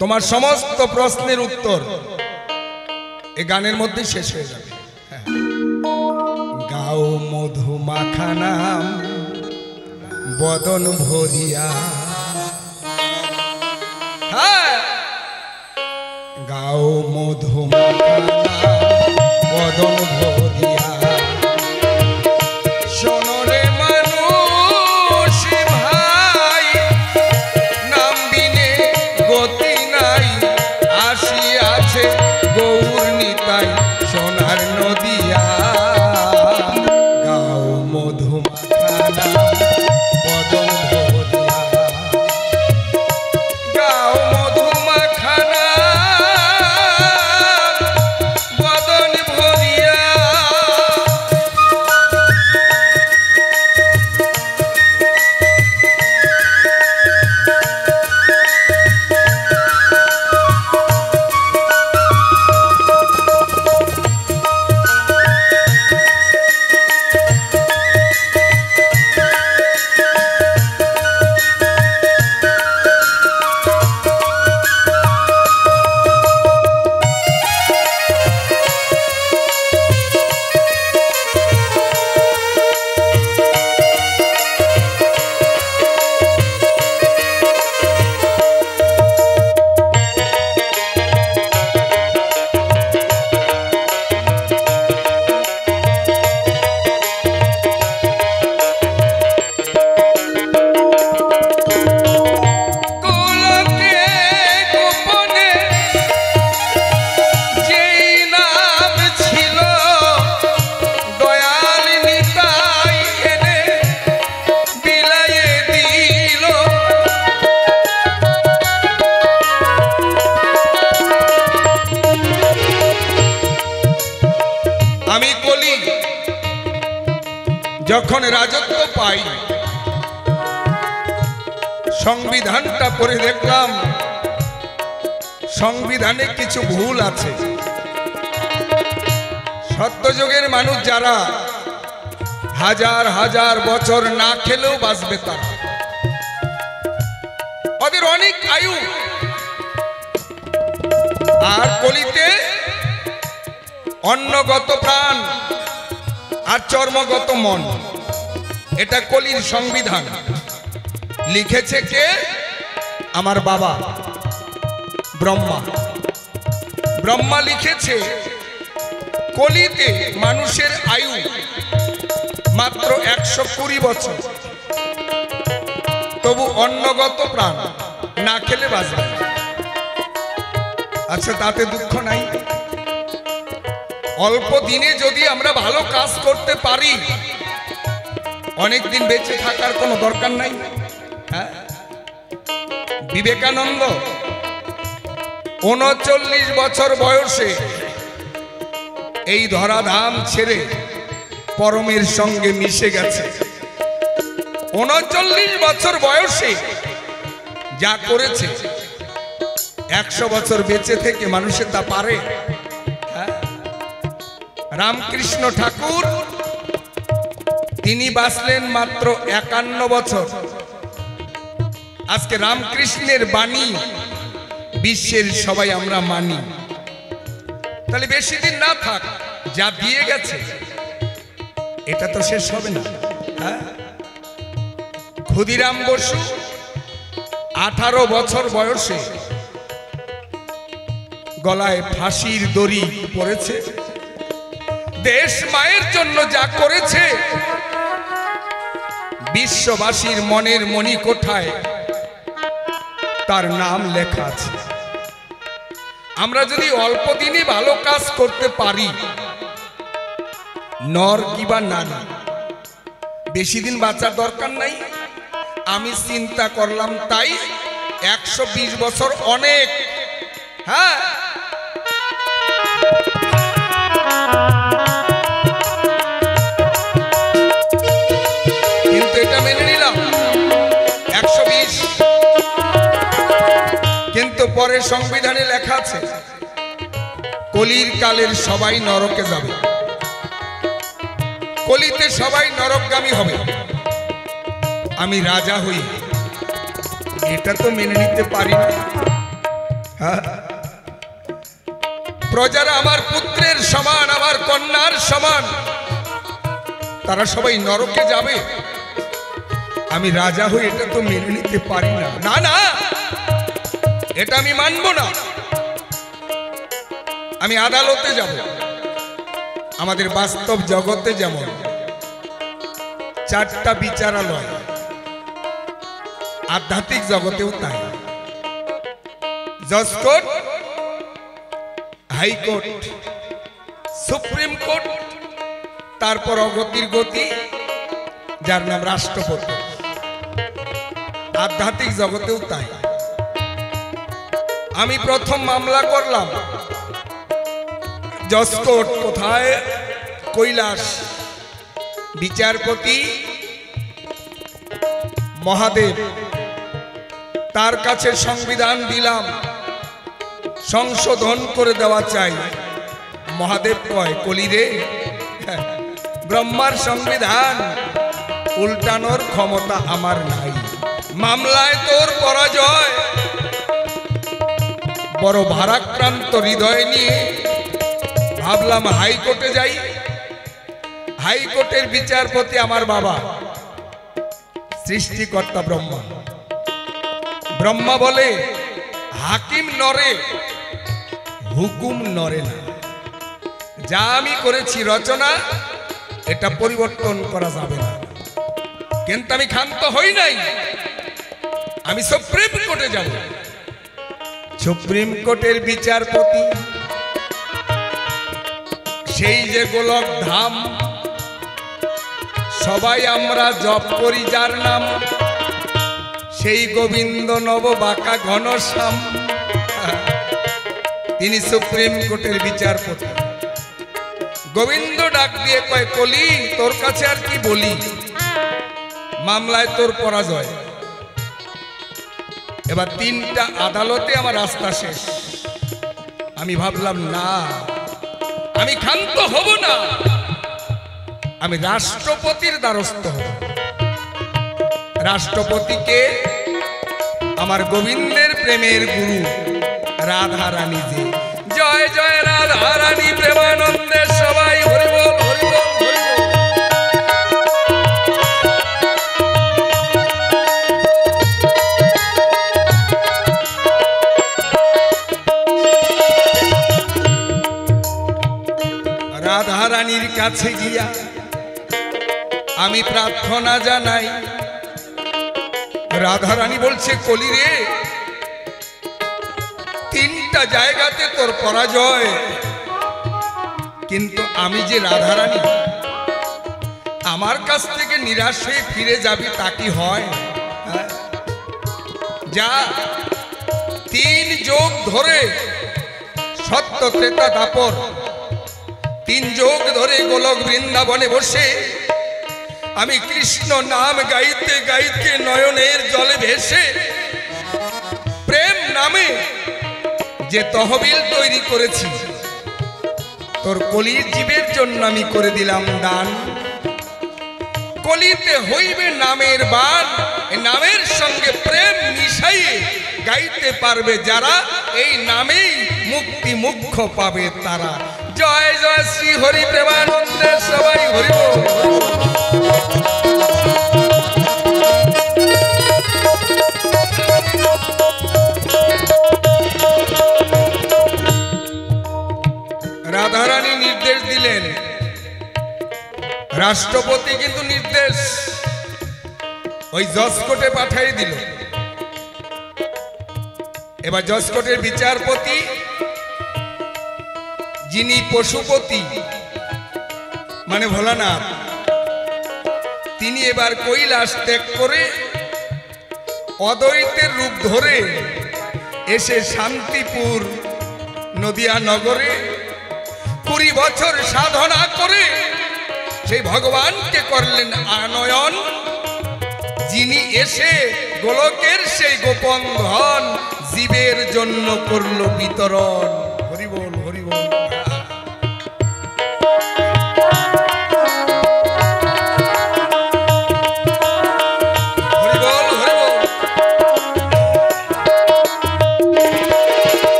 তোমার সমস্ত প্রশ্নের উত্তর এই গানের মধ্যে শেষ হয়ে যাবে। গাও মধুমাখা নাম বদন ভরিয়া, গাও মধুমাখা নাম বদন ভরিয়া। শোনো রে মানুষ ভাই, নাম বিনে গতি নাই। আসিয়াছে গৌর নিতাই, সোনার নদিয়া। গাও মধুমাখা নাম বদন ভরিয়া, গাও মধুমাখা নাম বদন ভরিয়া। আমি কলি যখন রাজত্ব পাই, সংবিধানটা পড়ে দেখলাম সংবিধানে কিছু ভুল আছে। সত্যযুগের মানুষ যারা হাজার হাজার বছর না খেলেও বাঁচবে, তারা ওদের অনেক আয়ু। আর কলিতে অন্নগত প্রাণ আর চর্মগত মন, এটা কলির সংবিধান। লিখেছে কে? আমার বাবা ব্রহ্মা। ব্রহ্মা লিখেছে কলিতে মানুষের আয়ু মাত্র 120 বছর, তবু অন্নগত প্রাণ না খেলে বাঁচবে। আচ্ছা, তাতে দুঃখ নাই। অল্প দিনে যদি আমরা ভালো কাজ করতে পারি, অনেক দিন বেঁচে থাকার কোনো দরকার নাই। হ্যাঁ, বিবেকানন্দ ৩৯ বছর বয়সে এই ধরাধাম ছেড়ে পরমের সঙ্গে মিশে গেছে। ৩৯ বছর বয়সে যা করেছে, ১০০ বছর বেঁচে থেকে মানুষে তা পারে? হ্যাঁ, রামকৃষ্ণ ঠাকুর তিনি বাঁচলেন মাত্র ৫১ বছর। আজকে রামকৃষ্ণের বাণী বিশ্বের সবাই আমরা মানি। তাহলে বেশি দিন না থাক, যা দিয়ে গেছে এটা তো শেষ হবে না। হ্যাঁ, ক্ষুদিরাম বসু ১৮ বছর বয়সে গলায় ফাঁসির দড়ি পড়েছে। দেশ মায়ের জন্য যা করেছে, বিশ্ববাসীর মনের মণিকোঠায় তার নাম লেখা আছে। আমরা যদি অল্প দিনে ভালো কাজ করতে পারি, নর কিবা নারী, বেশি দিন বাঁচার দরকার নাই। আমি চিন্তা করলাম তাই ১২০ বছর অনেক। হ্যাঁ, কিন্তু এটা মেনে নিলাম ১২০। কিন্তু পরে সংবিধানে লেখা আছে কলির কালের সবাই নরকে যাবে, কলিতে সবাই নরকগামী হবে। আমি রাজা হই, এটা তো মেনে নিতে পারি না। হ্যাঁ, প্রজারা আমার পুত্রের সমান, আমার কন্যার সমান, তারা সবাই নরকে যাবে। আমি রাজা হই, এটা তো মেনে নিতে পারি না। না না, এটা আমি মানব না। আমি আদালতে যাব। আমাদের বাস্তব জগতে যেমন 4টা বিচারালয়, আধ্যাত্মিক জগতেও তাই। জজ কোর্ট, হাইকোর্ট, সুপ্রিম কোর্ট, তারপর অগতির গতি, যার নাম রাষ্ট্রপতি। আধ্যাত্মিক জগতেও তাই। আমি প্রথম মামলা করলাম জজ কোর্ট কোথায়? কৈলাস। বিচারপতি মহাদেব, তার কাছে সংবিধান দিলাম, সংশোধন করে দেওয়া চাই। মহাদেব কয়, কলিরে, ব্রহ্মার সংবিধান উল্টানোর ক্ষমতা আমার নাই। মামলায় তোর পরাজয়। বড় ভারাক্রান্ত হৃদয় নিয়ে ভাবলাম হাইকোর্টে যাই। হাইকোর্টের বিচারপতি আমার বাবা, সৃষ্টিকর্তা ব্রহ্মা। ব্রহ্মা বলে, হাকিম নরে, হুকুম নরে না। যা আমি করেছি রচনা, এটা পরিবর্তন করা যাবে না। কিন্তু আমি ক্ষান্ত হই নাই, আমি সুপ্রিম কোর্টে যাব। সুপ্রিম কোর্টের বিচারপতি সেই যে গোলক ধাম, সবাই আমরা জপ করি যার নাম, সেই গোবিন্দ নব বাঁকা ঘনশ্যাম, তিনি সুপ্রিম কোর্টের বিচারপতি। গোবিন্দ ডাক দিয়ে কয়, কলি, তোর কাছে আর কি বলি, মামলায় তোর পরাজয়। এবার 3টা আদালতে আমার রাস্তা শেষ। আমি ভাবলাম না, আমি ক্ষান্ত হব না, আমি রাষ্ট্রপতির দ্বারস্থ হব। রাষ্ট্রপতিকে আমার গোবিন্দের প্রেমের গুরু রাধা রানী জি। জয় জয় রাধা রানী, প্রেমানন্দে সবাই হরি বল, হরি বল, হরি বল। রাধা রানীর কাছে গিয়া আমি প্রার্থনা জানাই। রাধা রানী বলছে, কলি রে, তিনটা জায়গাতে তোর পরাজয়, কিন্তু আমি যে রাধারানী, আমার কাছ থেকে নিরাশ হয়ে ফিরে যাবি তা কি হয়? যা, 3 যুগ ধরে সত্য ত্রেতা দাপর, 3 যুগ ধরে গোলক বৃন্দাবনে বসে আমি কৃষ্ণ নাম গাইতে গাইতে নয়নের জলে ভেসে প্রেম নামে যে তহবিল তৈরি করেছি, তোর কলির জীবের জন্য আমি করে দিলাম দান। কলিতে হইবে নামের বান, নামের সঙ্গে প্রেম মিশাইয়ে গাইতে পারবে যারা, এই নামেই মুক্তি মুখ্য পাবে তারা। জয় জয় শ্রী হরি প্রেমানন্দে সবাই হরি বল। রাধারানী নির্দেশ দিলেন, রাষ্ট্রপতি কিন্তু নির্দেশ ওই জজকোর্টে পাঠিয়ে দিল। এবার জজকোর্টের বিচারপতি যিনি পশুপতি মানে ভোলানাথ, তিনি এবার কৈলাস ত্যাগ করে অদ্বৈতের রূপ ধরে এসে শান্তিপুর নদিয়া নগরে 20 বছর সাধনা করে সেই ভগবানকে করলেন আনয়ন, যিনি এসে গোলকের সেই গোপন ধন জীবের জন্য করল বিতরণ। হরি বল হরি বল।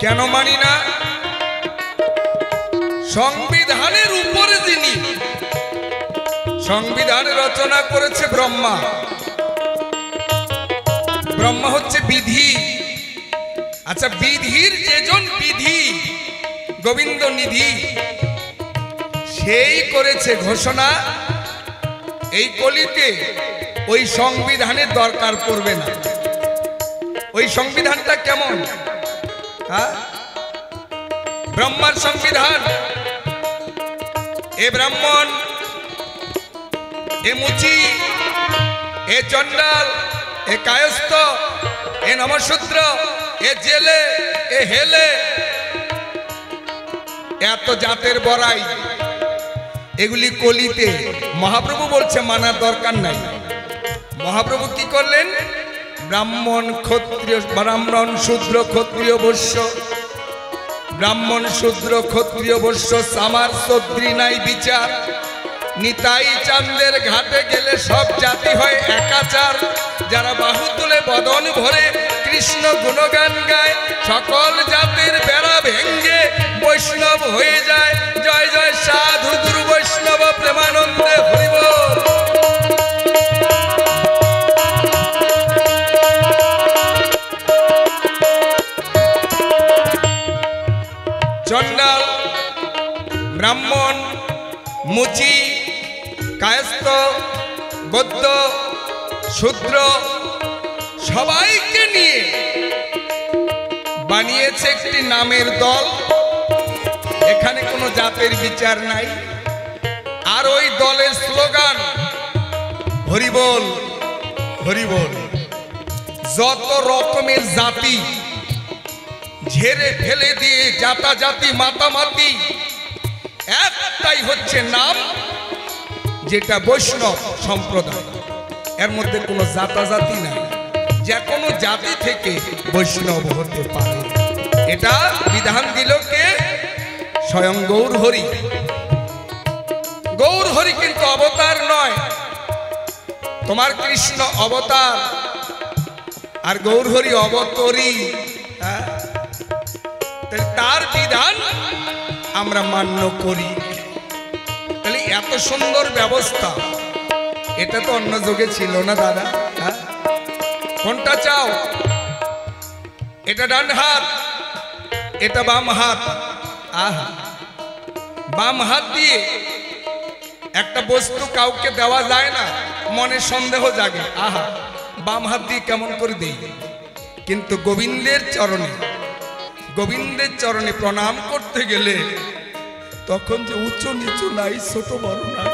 কেন মানি না? সংবিধানের উপরে যিনি সংবিধান রচনা করেছে ব্রহ্মা। ব্রহ্মা হচ্ছে বিধি। আচ্ছা, বিধির যেজন বিধি গোবিন্দ নিধি, সেই করেছে ঘোষণা এই কলিতে ওই সংবিধানের দরকার পড়বে না। ওই সংবিধানটা কেমন? ব্রহ্মার সংবিধান। এ ব্রাহ্মণ, এ মুচি, এ চণ্ডাল, এ কায়স্থ, এ নমশূদ্র, এ জেলে, এ হেলে, এত জাতের বড়াই, এগুলি কলিতে মহাপ্রভু বলছে মানার দরকার নাই। মহাপ্রভু কি করলেন? ব্রাহ্মণ ক্ষত্রিয়, ব্রাহ্মণ শূদ্র ক্ষত্রিয় বৈশ্য, ব্রাহ্মণ শূদ্র ক্ষত্রিয় বৈশ্য সামার সদ্রি নাই বিচার। নিতাই চাঁদের ঘাটে গেলে সব জাতি হয় একাচার। যারা বাহু তুলে বদন ভরে কৃষ্ণ গুণগান গায়, সকল জাতির বেড়া ভেঙ্গে বৈষ্ণব হয়ে যায়। জয় জয় সাধু গুরু বৈষ্ণব প্রেমানন্দে হরি বল। চণ্ডাল, ব্রাহ্মণ, মুচি, কায়স্থ, বৌদ্ধ, শূদ্র সবাইকে নিয়ে বানিয়েছে একটি নামের দল। এখানে কোনো জাতের বিচার নাই। আর ওই দলের স্লোগান হরি বল হরি বল। যত রকমের জাতি ঝেড়ে ফেলে দিয়ে জাতাজাতি মাতামাতি, একটাই হচ্ছে নাম, যেটা বৈষ্ণব সম্প্রদায়। এর মধ্যে কোনো জাতাজাতি নাই, যে কোনো জাতি থেকে বৈষ্ণব হতে পারে। এটা বিধান দিল কে? স্বয়ং গৌর হরি। গৌর হরি কিন্তু অবতার নয়, তোমার কৃষ্ণ অবতার আর গৌর হরি অবতরী। তার বিধান আমরা মান্য করি। তাহলে এত সুন্দর ব্যবস্থা, এটা তো অন্য যুগে ছিল না দাদা। কোনটা চাও? এটা ডান হাত, এটা বাম হাত। আহা, বাম হাত দিয়ে একটা বস্তু কাউকে দেওয়া যায় না, মনে সন্দেহ জাগে। আহা, বাম হাত দিয়ে কেমন করে দেই? কিন্তু গোবিন্দের চরণে প্রণাম করতে গেলে তখন যে উঁচু নিচু নাই, ছোট বড় নাই।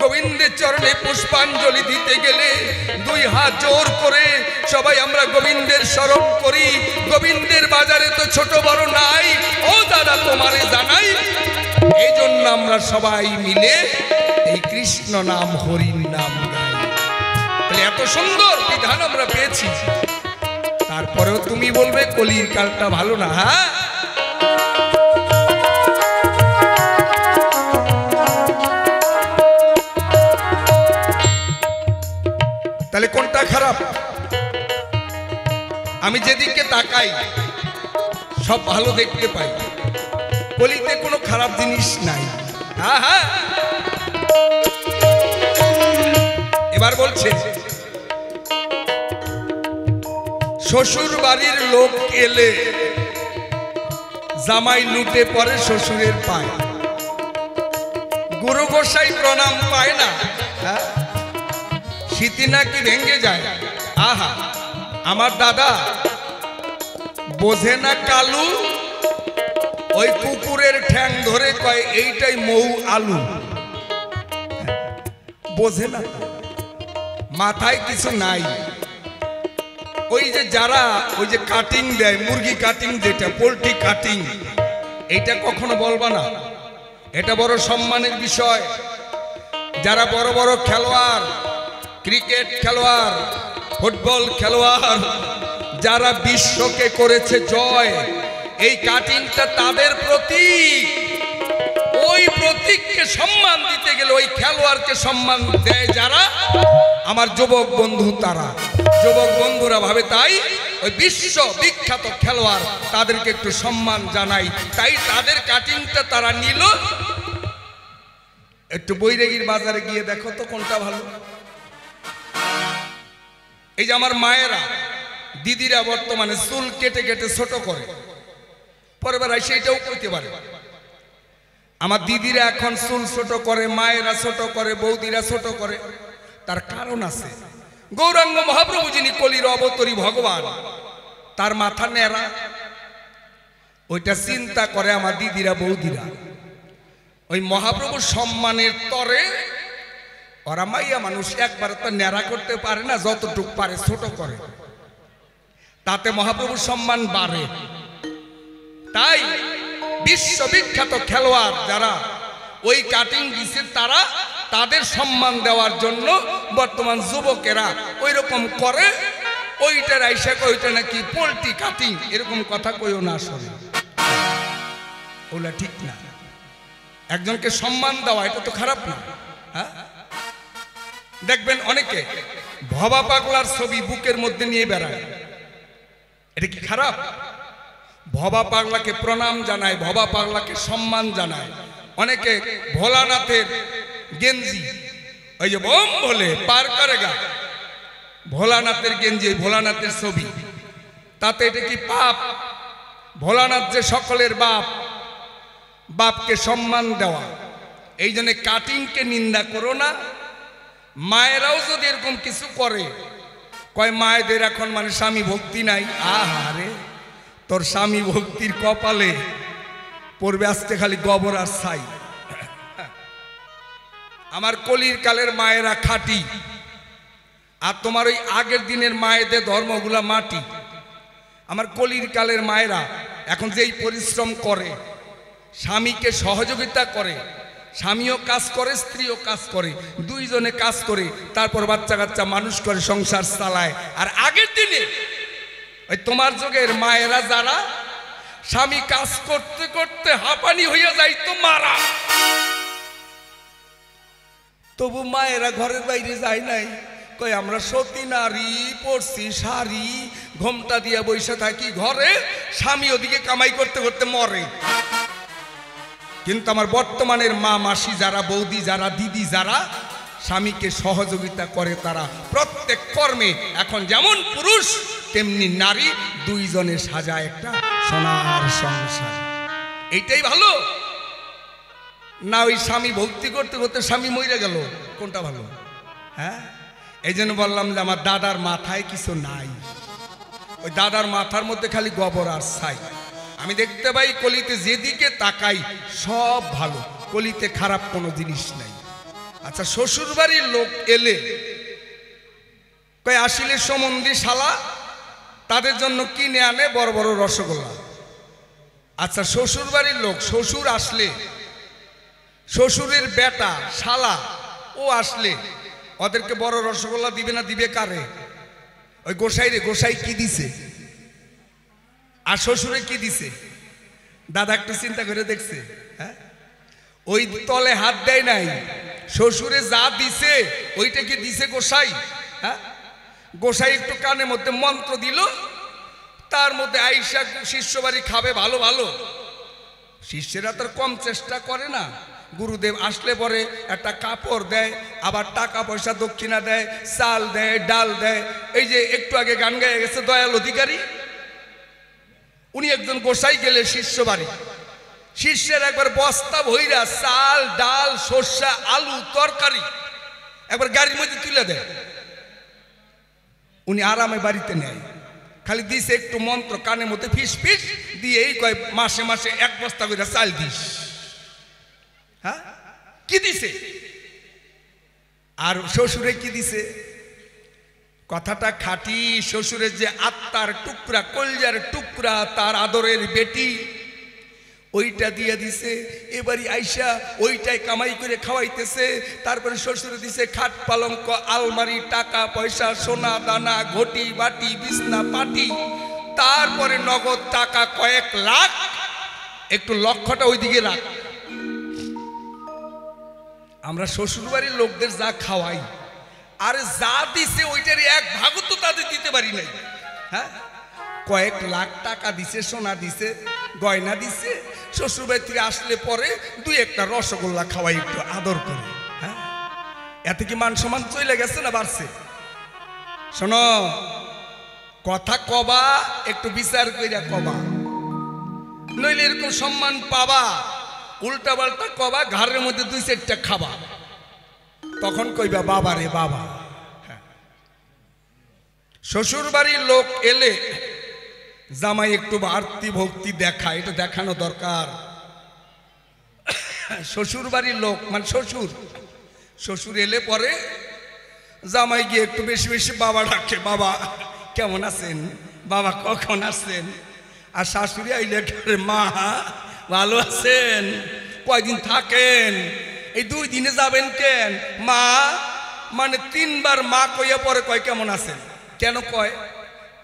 গোবিন্দের চরণে পুষ্পাঞ্জলি দিতে গেলে দুই হাত জোর করে সবাই আমরা গোবিন্দের স্মরণ করি। গোবিন্দের বাজারে তো ছোট বড় নাই। ও দাদা, তোমারে জানাই, এই জন্য আমরা সবাই মিলে এই কৃষ্ণ নাম হরির নাম গাই। তাহলে এত সুন্দর বিধান আমরা পেয়েছি। তারপরেও তুমি বলবে কলির কালটা ভালো না। হ্যাঁ, তাহলে কোনটা খারাপ? আমি যেদিকে তাকাই সব ভালো দেখতে পাই। কলিতে কোনো খারাপ জিনিস নাই। হ্যাঁ হ্যাঁ, এবার বলছে শ্বশুর বাড়ির লোক এলে জামাই লুটে পড়ে শ্বশুরের পায়। গুরু গোসাই প্রণাম পায় না, স্মৃতি নাকি ভেঙে যায়। আহা, আমার দাদা বোঝে না কালু, ওই কুকুরের ঠ্যাং ধরে কয় এইটাই মৌ আলু। বোঝে না, মাথায় কিছু নাই। ওই যে যারা ওই যে কাটিং দেয়, মুরগি কাটিং, যেটা পোল্ট্রি কাটিং, এইটা কখনো বলবা না। এটা বড় সম্মানের বিষয়। যারা বড় বড় খেলোয়াড়, ক্রিকেট খেলোয়াড়, ফুটবল খেলোয়াড়, যারা বিশ্বকে করেছে জয়, এই কাটিংটা তাদের প্রতীক। ওই প্রতীককে সম্মান দিতে গেলে ওই খেলোয়াড়কে সম্মান দেয় যারা, আমার যুবক বন্ধু, তারা যুবক বন্ধুরা ভাবে তাই ওই বিশ্ব বিখ্যাত খেলোয়াড়, তাদেরকে একটু সম্মান জানাই, তাই তাদের কাটিংটা তারা নিল। একটু বৈরাগীর বাজারে গিয়ে দেখো তো কোনটা ভালো। এই যে আমার মায়েরা, দিদিরা বর্তমানে চুল কেটে কেটে ছোট করে, পরের বার সেইটাও করতে পারে। আমার দিদিরা এখন চুল ছোট করে, মায়েরা ছোট করে, বৌদিরা ছোট করে। তার কারণ আছে। গৌরাঙ্গ মহাপ্রভু যিনি কলির অবতরী ভগবান, তার মাথা নেড়া, ওইটা চিন্তা করে আমার দিদিরা বৌদিরা। ওই মহাপ্রভুর সম্মানের তরে ওরা মাইয়া মানুষ একবার তো ন্যাড়া করতে পারে না, যতটুক পারে ছোট করে, তাতে মহাপ্রভুর সম্মান বাড়ে। তাই বিশ্ববিখ্যাত খেলোয়াড় যারা ওই কাটিং দিছে, তারা তাদের সম্মান দেওয়ার জন্য বর্তমান যুবকেরা ওই রকম করে। ওইটার আইসা ওইটা নাকি পোল্ট্রি কাটিং, এরকম কথা কইও না, শোনে ওগুলা ঠিক না। একজনকে সম্মান দেওয়া এটা তো খারাপ না। হ্যাঁ, দেখবেন অনেকে ভবা পাগলার ছবি বুকের মধ্যে নিয়ে বেড়ায়। এটা কি খারাপ? ভবা পাগলাকে প্রণাম জানায়, ভবা পাগলাকে সম্মান জানায়। অনেকে ভোলানাথের গেঞ্জি, ওই যে বোম বলে পার করেগা, ভোলানাথের গেঞ্জি, ভোলানাথের ছবি, তাতে এটা কি পাপ? ভোলানাথ যে সকলের বাপ, বাপকে সম্মান দেওয়া। এই জন্য কাটিংকে নিন্দা করো না। মায়েরাও যদি এরকম কিছু করে, কয় মায়েদের এখন মানে স্বামী ভক্তি নাই। আহারে, তোর স্বামী ভক্তির কপালে পড়বে আজকে খালি গোবর আর ছাই। আমার কলির কালের মায়েরা খাঁটি, আর তোমার ওই আগের দিনের মায়েদের ধর্মগুলা মাটি। আমার কলির কালের মায়েরা এখন যেই পরিশ্রম করে, স্বামীকে সহযোগিতা করে, স্বামীও কাজ করে, স্ত্রীও কাজ করে, দুইজনে কাজ করে, তারপর বাচ্চা কাচ্চা মানুষ করে, সংসার চালায়। আর আগের দিনে ওই তোমার যুগের মায়েরা যারা স্বামী কাজ করতে করতে হাঁপানি হইয়া যাইতো মারা, তবু মায়েরা ঘরের বাইরে যায় নাই। কই আমরা সতী নারী, পড়ছি শাড়ি, ঘোমটা দিয়া বসে থাকি ঘরে, স্বামী ওদিকে কামাই করতে করতে মরে। কিন্তু আমার বর্তমানের মা, মাসি যারা, বৌদি যারা, দিদি যারা স্বামীকে সহযোগিতা করে, তারা প্রত্যেক কর্মে এখন যেমন পুরুষ তেমনি নারী, দুইজনে সাজায় একটা সোনার সংসার। এইটাই ভালো না ওই স্বামী ভক্তি করতে করতে স্বামী মরে গেল? কোনটা ভালো? হ্যাঁ, এই জন্য বললাম যে আমার দাদার মাথায় কিছু নাই, ওই দাদার মাথার মধ্যে খালি গোবর আর ছাই। আমি দেখতে পাই কলিতে যেদিকে তাকাই সব ভালো, কলিতে খারাপ কোনো জিনিস নাই। আচ্ছা, শ্বশুর বাড়ির লোক এলে কই আসিলে সম্বন্ধী শালা, তাদের জন্য কিনে আনে বড় বড় রসগোল্লা। আচ্ছা, শ্বশুর বাড়ির লোক, শ্বশুর আসলে, শ্বশুরের বেটা শালা ও আসলে ওদেরকে বড় রসগোল্লা দিবে না? দিবে কারে? ওই গোসাই রে। গোসাই কি দিছে আর শ্বশুরে কি দিছে? দাদা একটু চিন্তা করে দেখছে? হ্যাঁ, ওই তলে হাত দেয় নাই, শ্বশুরে যা দিছে ওইটা কি দিছে গোসাই? হ্যাঁ, গোসাই একটু কানের মধ্যে মন্ত্র দিল, তার মধ্যে আইসা শিষ্য বাড়ি খাবে ভালো ভালো। শিষ্যেরা তো কম চেষ্টা করে না, গুরুদেব আসলে পরে একটা কাপড় দেয়, আবার টাকা পয়সা দক্ষিণা দেয়, চাল দেয়, ডাল দেয়। এই যে একটু আগে গান গায়ে গেছে দয়াল অধিকারী, উনি একজন গোসাই গেলে শিষ্য বাড়ি, শিষ্যের একবার বস্তা ভইরা চাল, ডাল, সর্ষা, আলু, তরকারি একবার গাড়ির মধ্যে তুলে দেয়। উনি আরামে বাড়িতে নেয়, খালি দিছে একটু মন্ত্র কানের মধ্যে ফিস ফিস দিয়ে, এই কয় মাসে মাসে এক বস্তা করে চাল দিস। হ্যাঁ, কি দিছে? আর শ্বশুরে কি দিছে? কথাটা খাঁটি। শ্বশুরের যে আত্মার টুকরা, কলজার টুকরা, তার আদরের বেটি, ওইটা দিয়ে দিছে। এবারই আইসা ওইটাই কামাই করে খাওয়াইতেছে। তারপরে শ্বশুরে দিছে খাট পালঙ্ক, আলমারি, টাকা পয়সা, সোনা দানা, ঘটি বাটি, বিছনা পাটি, তারপরে নগদ টাকা কয়েক লাখ। একটু লক্ষ্যটা ওইদিকে রাখ। আমরা শ্বশুর বাড়ির লোকদের যা খাওয়াই, আর যা দিছে ওইটার এক ভাগও তো তাদের দিতে পারি নাই। হ্যাঁ, কয়েক লাখ টাকা দিছে, সোনা দিছে, গয়না দিছে। শ্বশুর বাড়ি থেকে আসলে পরে দুই একটা রসগোল্লা খাওয়াই, একটু আদর করে। হ্যাঁ, এতে কি মান সম্মান চলে গেছে না বাড়ছে? শোনো, কথা কবা একটু বিচার কইরা কবা, নইলে এরকম সম্মান পাবা, উল্টা পাল্টা কবা, ঘরের মধ্যে দুই চারটা খাবা, তখন কইবা বাবা রে বাবা। শ্বশুর বাড়ির লোক এলে জামাই একটু বাড়তি ভক্তি দেখায়, এটা দেখানো দরকার। শ্বশুর বাড়ির লোক মানে শ্বশুর এলে পরে জামাই গিয়ে একটু বেশি বেশি বাবা ডাকে, বাবা কেমন আছেন, বাবা কখন আসছেন। আর শাশুড়ি আইলে মা ভালো আছেন, কয়দিন থাকেন, এই 2 দিনে যাবেন কেন? মা মানে 3 বার মা কইয়া পরে কয় কেমন আছেন। কেন কয়?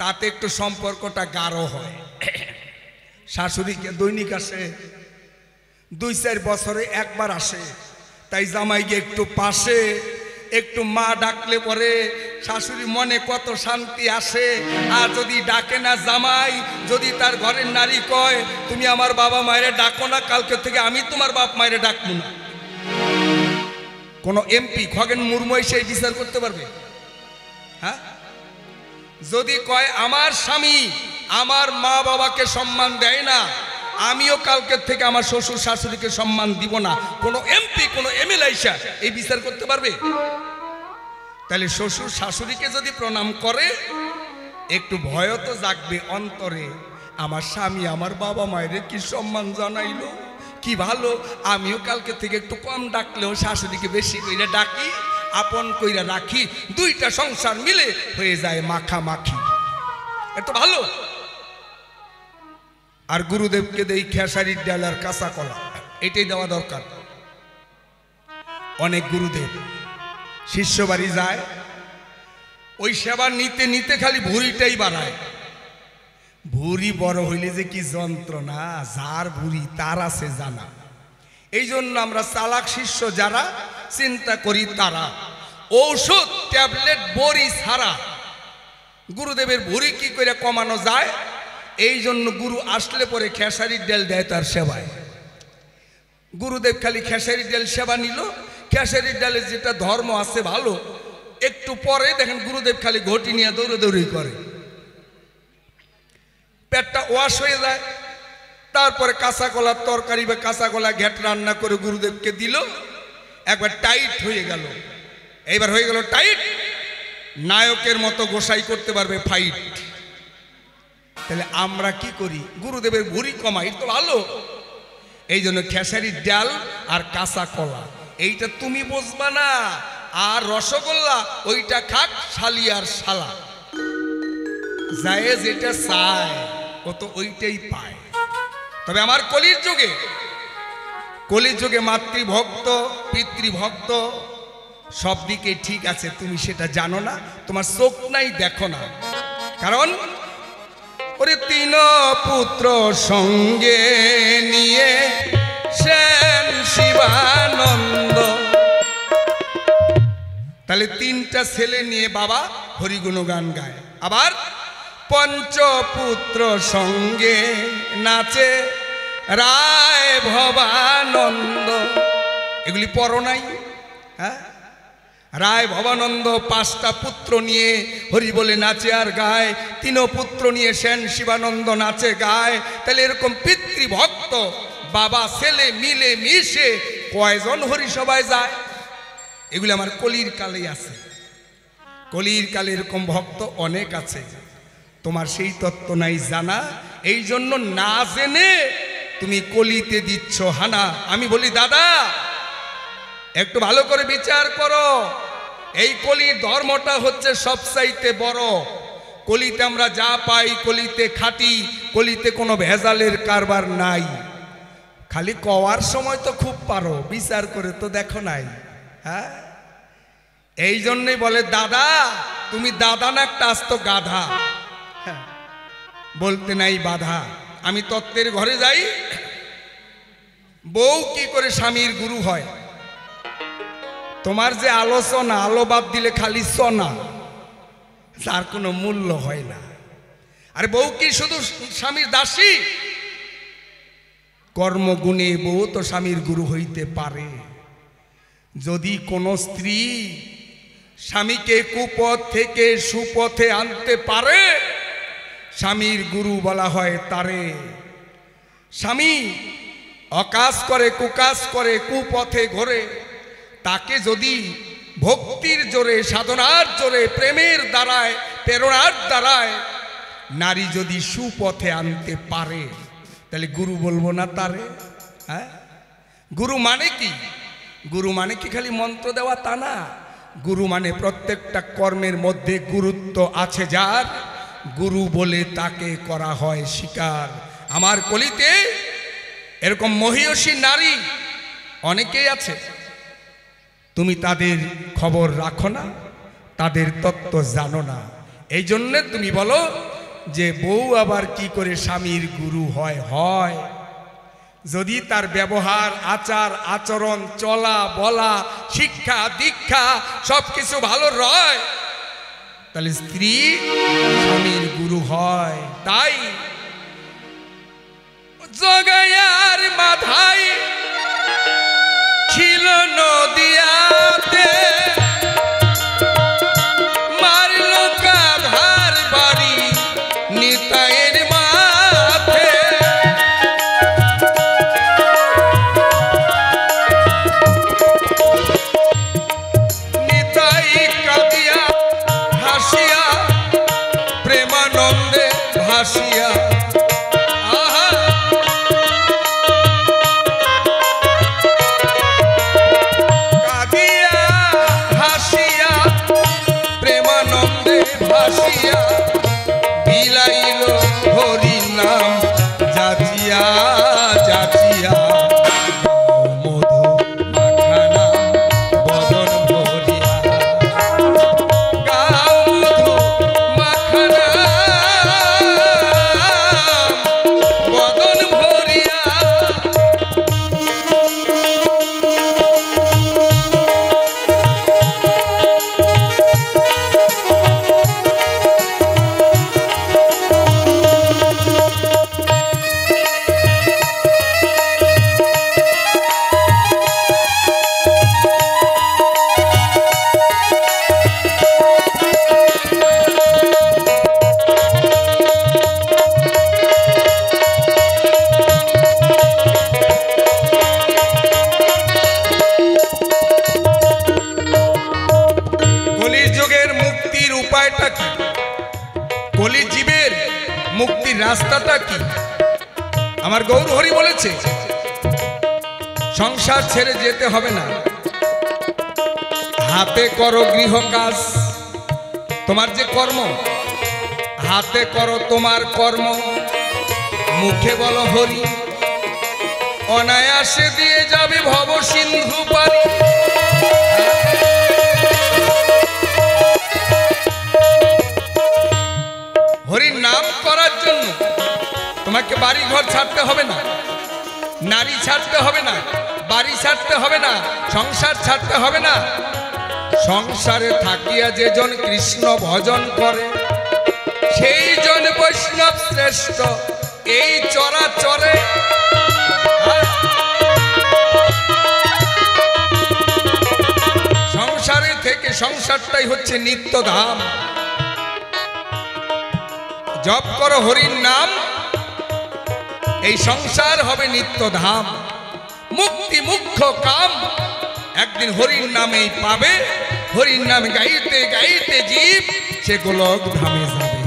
তাতে একটু সম্পর্কটা গাঢ় হয়। শাশুড়িকে দৈনিক আসে, 2-4 বছরে একবার আসে, তাই জামাইকে একটু পাশে একটু মা ডাকলে পরে শাশুড়ি মনে কত শান্তি আসে। আর যদি ডাকে না জামাই, যদি তার ঘরের নারী কয় তুমি আমার বাবা মায়ের ডাকো না, কালকে থেকে আমি তোমার বাপ মায়ের ডাকবো না, কোন এমপি খগেন মুর্মু সেই বিচার করতে পারবে? হ্যাঁ, যদি কয় আমার স্বামী আমার মা বাবাকে সম্মান দেয় না, আমিও কালকের থেকে আমার শ্বশুর শাশুড়িকে সম্মান দিব না, কোনো এমপি কোনো এমএলএ এই বিচার করতে পারবে? তাহলে শ্বশুর শাশুড়িকে যদি প্রণাম করে একটু ভয় তো জাগবে অন্তরে, আমার স্বামী আমার বাবা মায়ের কি সম্মান জানাইলো, কি ভালো, আমিও কালকে থেকে একটু কম ডাকলেও শাশুড়িকে বেশি কইরা ডাকি, আপন কইরা রাখি, দুইটা সংসার মিলে হয়ে যায় মাখামাখি, এত ভালো। আর গুরুদেবকে দেই খেসারির ডাল আর কাঁচা কলা, এটাই দেওয়া দরকার। অনেক গুরুদেব শিষ্য বাড়ি যায়, ওই সেবা নিতে নিতে খালি ভুঁড়িটাই বাড়ায়। ভুঁড়ি বড় হইলে যে কি যন্ত্রণা, যার ভুঁড়ি তার আছে জানা। এই জন্য আমরা চালাক শিষ্য যারা চিন্তা করি তারা ঔষধ ট্যাবলেট বড়ি ছাড়া গুরুদেবের ভুঁড়ি কি করে কমানো যায়, এই জন্য গুরু আসলে পরে খেসারির ডাল দেয় তার সেবায়। গুরুদেব খালি খেসারির ডাল সেবা নিল, খেসারির ডালের যেটা ধর্ম আছে ভালো, একটু পরে দেখেন গুরুদেব খালি ঘটি নিয়ে দৌড়াদৌড়ি করে, পেটটা ওয়াশ হয়ে যায়। তারপরে কাঁচা কলার তরকারি বা কাঁচা কলা ঘ্যাট রান্না করে গুরুদেবকে দিল, একবার টাইট হয়ে গেল, এইবার হয়ে গেল টাইট, নায়কের মতো গোসাই করতে পারবে ফাইট। তাহলে আমরা কি করি, গুরুদেবের ভুঁড়ি কমাই তো ভালো, এই জন্য খেসারির ডাল আর কাঁচা কলা এইটা তুমি বুঝবা না, আর রসগোল্লা ওইটা খাক শালি আর শালা, যায় যেটা চায় ও তো ওইটাই পায়। তবে আমার কলির যুগে মাতৃভক্ত পিতৃভক্ত সব দিকে ঠিক আছে, তুমি সেটা জানো না, তোমার চোখ নাই, দেখো না। কারণ ওরে তিন পুত্র সঙ্গে নিয়ে সেন শিবানন্দ, তাহলে তিনটা ছেলে নিয়ে বাবা হরিগুণগান গায়। আবার পঞ্চপুত্র সঙ্গে নাচে রায় ভবানন্দ, এগুলি পড়ো নাই? হ্যাঁ, রায় ভবানন্দ পাঁচটা পুত্র নিয়ে হরি বলে নাচে আর গায়, তিন পুত্র নিয়ে সেন শিবানন্দ নাচে গায়। তাহলে এরকম পিতৃভক্ত বাবা ছেলে মিলে মিশে কয়জন হরি সবাই যায়? এগুলি আমার কলির কালেই আছে, কলির কালে এরকম ভক্ত অনেক আছে, তোমার সেই তত্ত্ব নাই জানা, এই জন্য না জেনে তুমি কলিতে দিচ্ছ হানা। আমি বলি দাদা একটু ভালো করে বিচার করো, এই কলির ধর্মটা হচ্ছে সবচাইতে বড়। কলিতে আমরা যা পাই কলিতে খাটি, কলিতে কোনো ভেজালের কারবার নাই। খালি কওয়ার সময় তো খুব পারো, বিচার করে তো দেখো নাই। হ্যাঁ, এই জন্যই বলে দাদা তুমি দাদা না, একটা আস্ত গাধা, বলতে নাই বাধা। আমি তত্ত্বের ঘরে যাই, বউ কি করে স্বামীর গুরু হয়? তোমার যে আলোচনা, আলো বাদ দিলে খালি সোনা, তার কোনো মূল্য হয় না। আর বউ কি শুধু স্বামীর দাসী? কর্মগুণে বউ তো স্বামীর গুরু হইতে পারে। যদি কোনো স্ত্রী স্বামীকে কুপথ থেকে সুপথে আনতে পারে, স্বামীর গুরু বলা হয় তারে। স্বামী অকাজ করে, কুকাজ করে, কুপথে ঘোরে, তাকে যদি ভক্তির জোরে, সাধনার জোরে, প্রেমের দ্বারায়, প্রেরণার দ্বারায় নারী যদি সুপথে আনতে পারে, তাহলে গুরু বলবো না তারে? হ্যাঁ, গুরু মানে কি? গুরু মানে কি খালি মন্ত্র দেওয়া তা না। গুরু মানে প্রত্যেকটা কর্মের মধ্যে গুরুত্ব আছে যার, গুরু বলে তাকে করা হয় স্বীকার। আমার কলিতে এরকম মহিয়সী নারী অনেকেই আছে, তুমি তাদের খবর রাখো না, তাদের তত্ত্ব জানো না। এই জন্যে তুমি বলো যে বউ আবার কি করে স্বামীর গুরু হয়? হয় যদি তার ব্যবহার, আচার আচরণ, চলা বলা, শিক্ষা দীক্ষা সব কিছু ভালো রয়, তাহলে স্ত্রী স্বামীর গুরু হয়। তাই জগাইয়ার মাথায় ছিল নদিয়াতে, মারল কাঁধার বাড়ি নিতাইয়ের মাথে। নিতাই কাঁদিয়া হাসিয়া প্রেমানন্দে ভাসিয়া, ভাসিয়া বিলাইল হরি নাম যাচিয়া যাচিয়া, মধু মাখানা বদন ভরিয়া, গাও মধু মাখানা বদন ভরিয়া। কলি জীবের মুক্তির রাস্তাটা কি? আমার গৌর হরি বলেছে, সংসার ছেড়ে যেতে হবে না, হাতে করো গৃহ কাজ। তোমার যে কর্ম, হাতে করো তোমার কর্ম, মুখে বলো হরি, অনায়াসে দিয়ে যাবে ভব সিন্ধু পারি। হরির নাম করার জন্য তোমাকে বাড়ি ঘর ছাড়তে হবে না, নারী ছাড়তে হবে না, বাড়ি ছাড়তে হবে না, সংসার ছাড়তে হবে না। সংসারে থাকিয়া যে জন কৃষ্ণ ভজন করে, সেই জন বৈষ্ণব শ্রেষ্ঠ এই চরাচরে। সংসারে থেকে সংসারটাই হচ্ছে নিত্যধাম। জপ করো হরির নাম, এই সংসার হবে নিত্যধাম। মুক্তি মুখ্য কাম, একদিন হরির নামেই পাবে। হরির নাম গাইতে গাইতে জীব সে গোলক ধামে যাবে।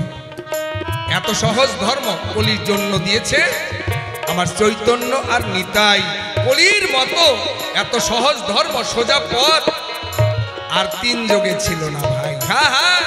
এত সহজ ধর্ম কলির জন্য দিয়েছে আমার চৈতন্য আর নিতাই। কলির মতো এত সহজ ধর্ম, সোজা পথ আর তিন যোগে ছিল না ভাই। হ্যাঁ হ্যাঁ,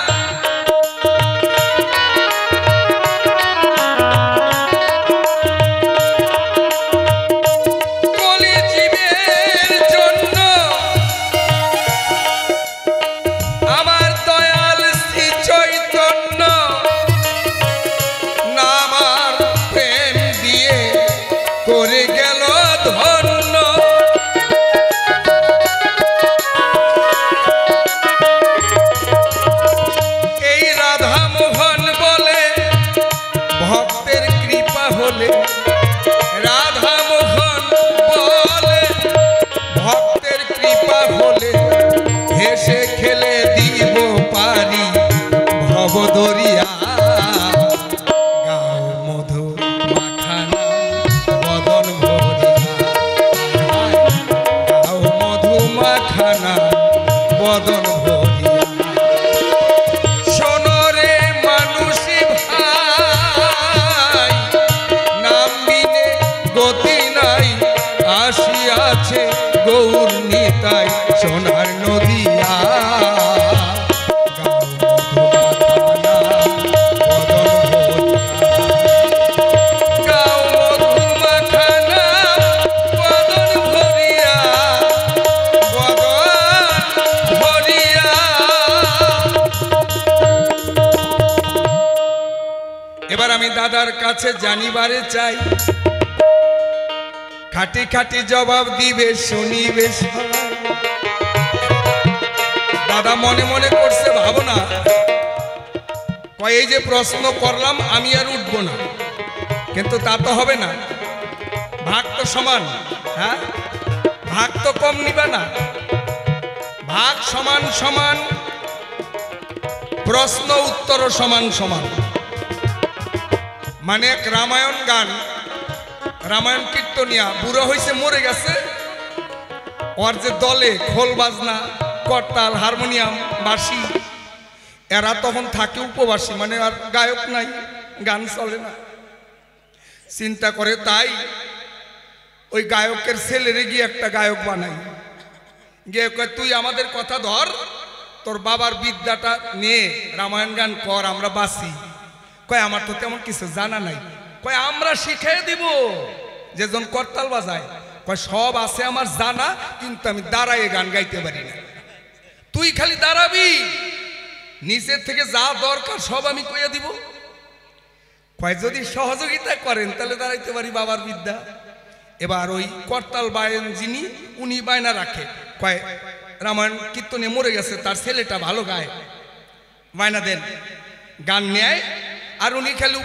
দরিয়া গাও মধু মাখানা বদন ভরিয়া, গাও মধু মাখানা বদন ভরিয়া। সোনরে মানুষি ভাই, নাম বিনে গতি নাই, আসিয়াছে গৌর নিতাই সোনার নদিয়া। এবার আমি দাদার কাছে জানিবারে চাই, খাটি খাটি জবাব দিবে শুনিবে সবাই। দাদা মনে মনে করছে ভাবনা, কয় এই যে প্রশ্ন করলাম আমি আর উঠবো না, কিন্তু তা তো হবে না, ভাগ তো সমান। হ্যাঁ, ভাগ তো কম নিবে না, ভাগ সমান সমান, প্রশ্ন উত্তর সমান সমান। মানে এক রামায়ণ গান, রামায়ণ কীর্তনিয়া বুড়ো হয়েছে, মরে গেছে, ওর যে দলে খোল বাজনা, করতাল, হারমোনিয়াম, বাঁশি, এরা তখন থাকে উপবাসী, মানে আর গায়ক নাই, গান চলে না। চিন্তা করে তাই ওই গায়কের ছেলেরে গিয়ে একটা গায়ক বানাই, গিয়ে কয় তুই আমাদের কথা ধর, তোর বাবার বিদ্যাটা নিয়ে রামায়ণ গান কর, আমরা বাঁচি। কয় আমার তো তেমন কিছু জানা নাই। কয় আমরা শিখিয়ে দিব, যেজন করতাল বাজায়, কয় সব আছে আমার জানা, কিন্তু আমি দাঁড়ায় গান গাইতে পারি না, তুই খালি দাঁড়াবি, নিচের থেকে যা দরকার সব আমি কইয়া দিব। কয় যদি সহযোগিতা করেন তাহলে দাঁড়াইতে পারি বাবার বিদ্যা। এবার ওই করতাল বায়ন যিনি, উনি বায়না রাখে, কয় রামায়ণ কীর্তনে মরে গেছে, তার ছেলেটা ভালো গায়, বায়না দেন, গান নেয়, আর উনি খালি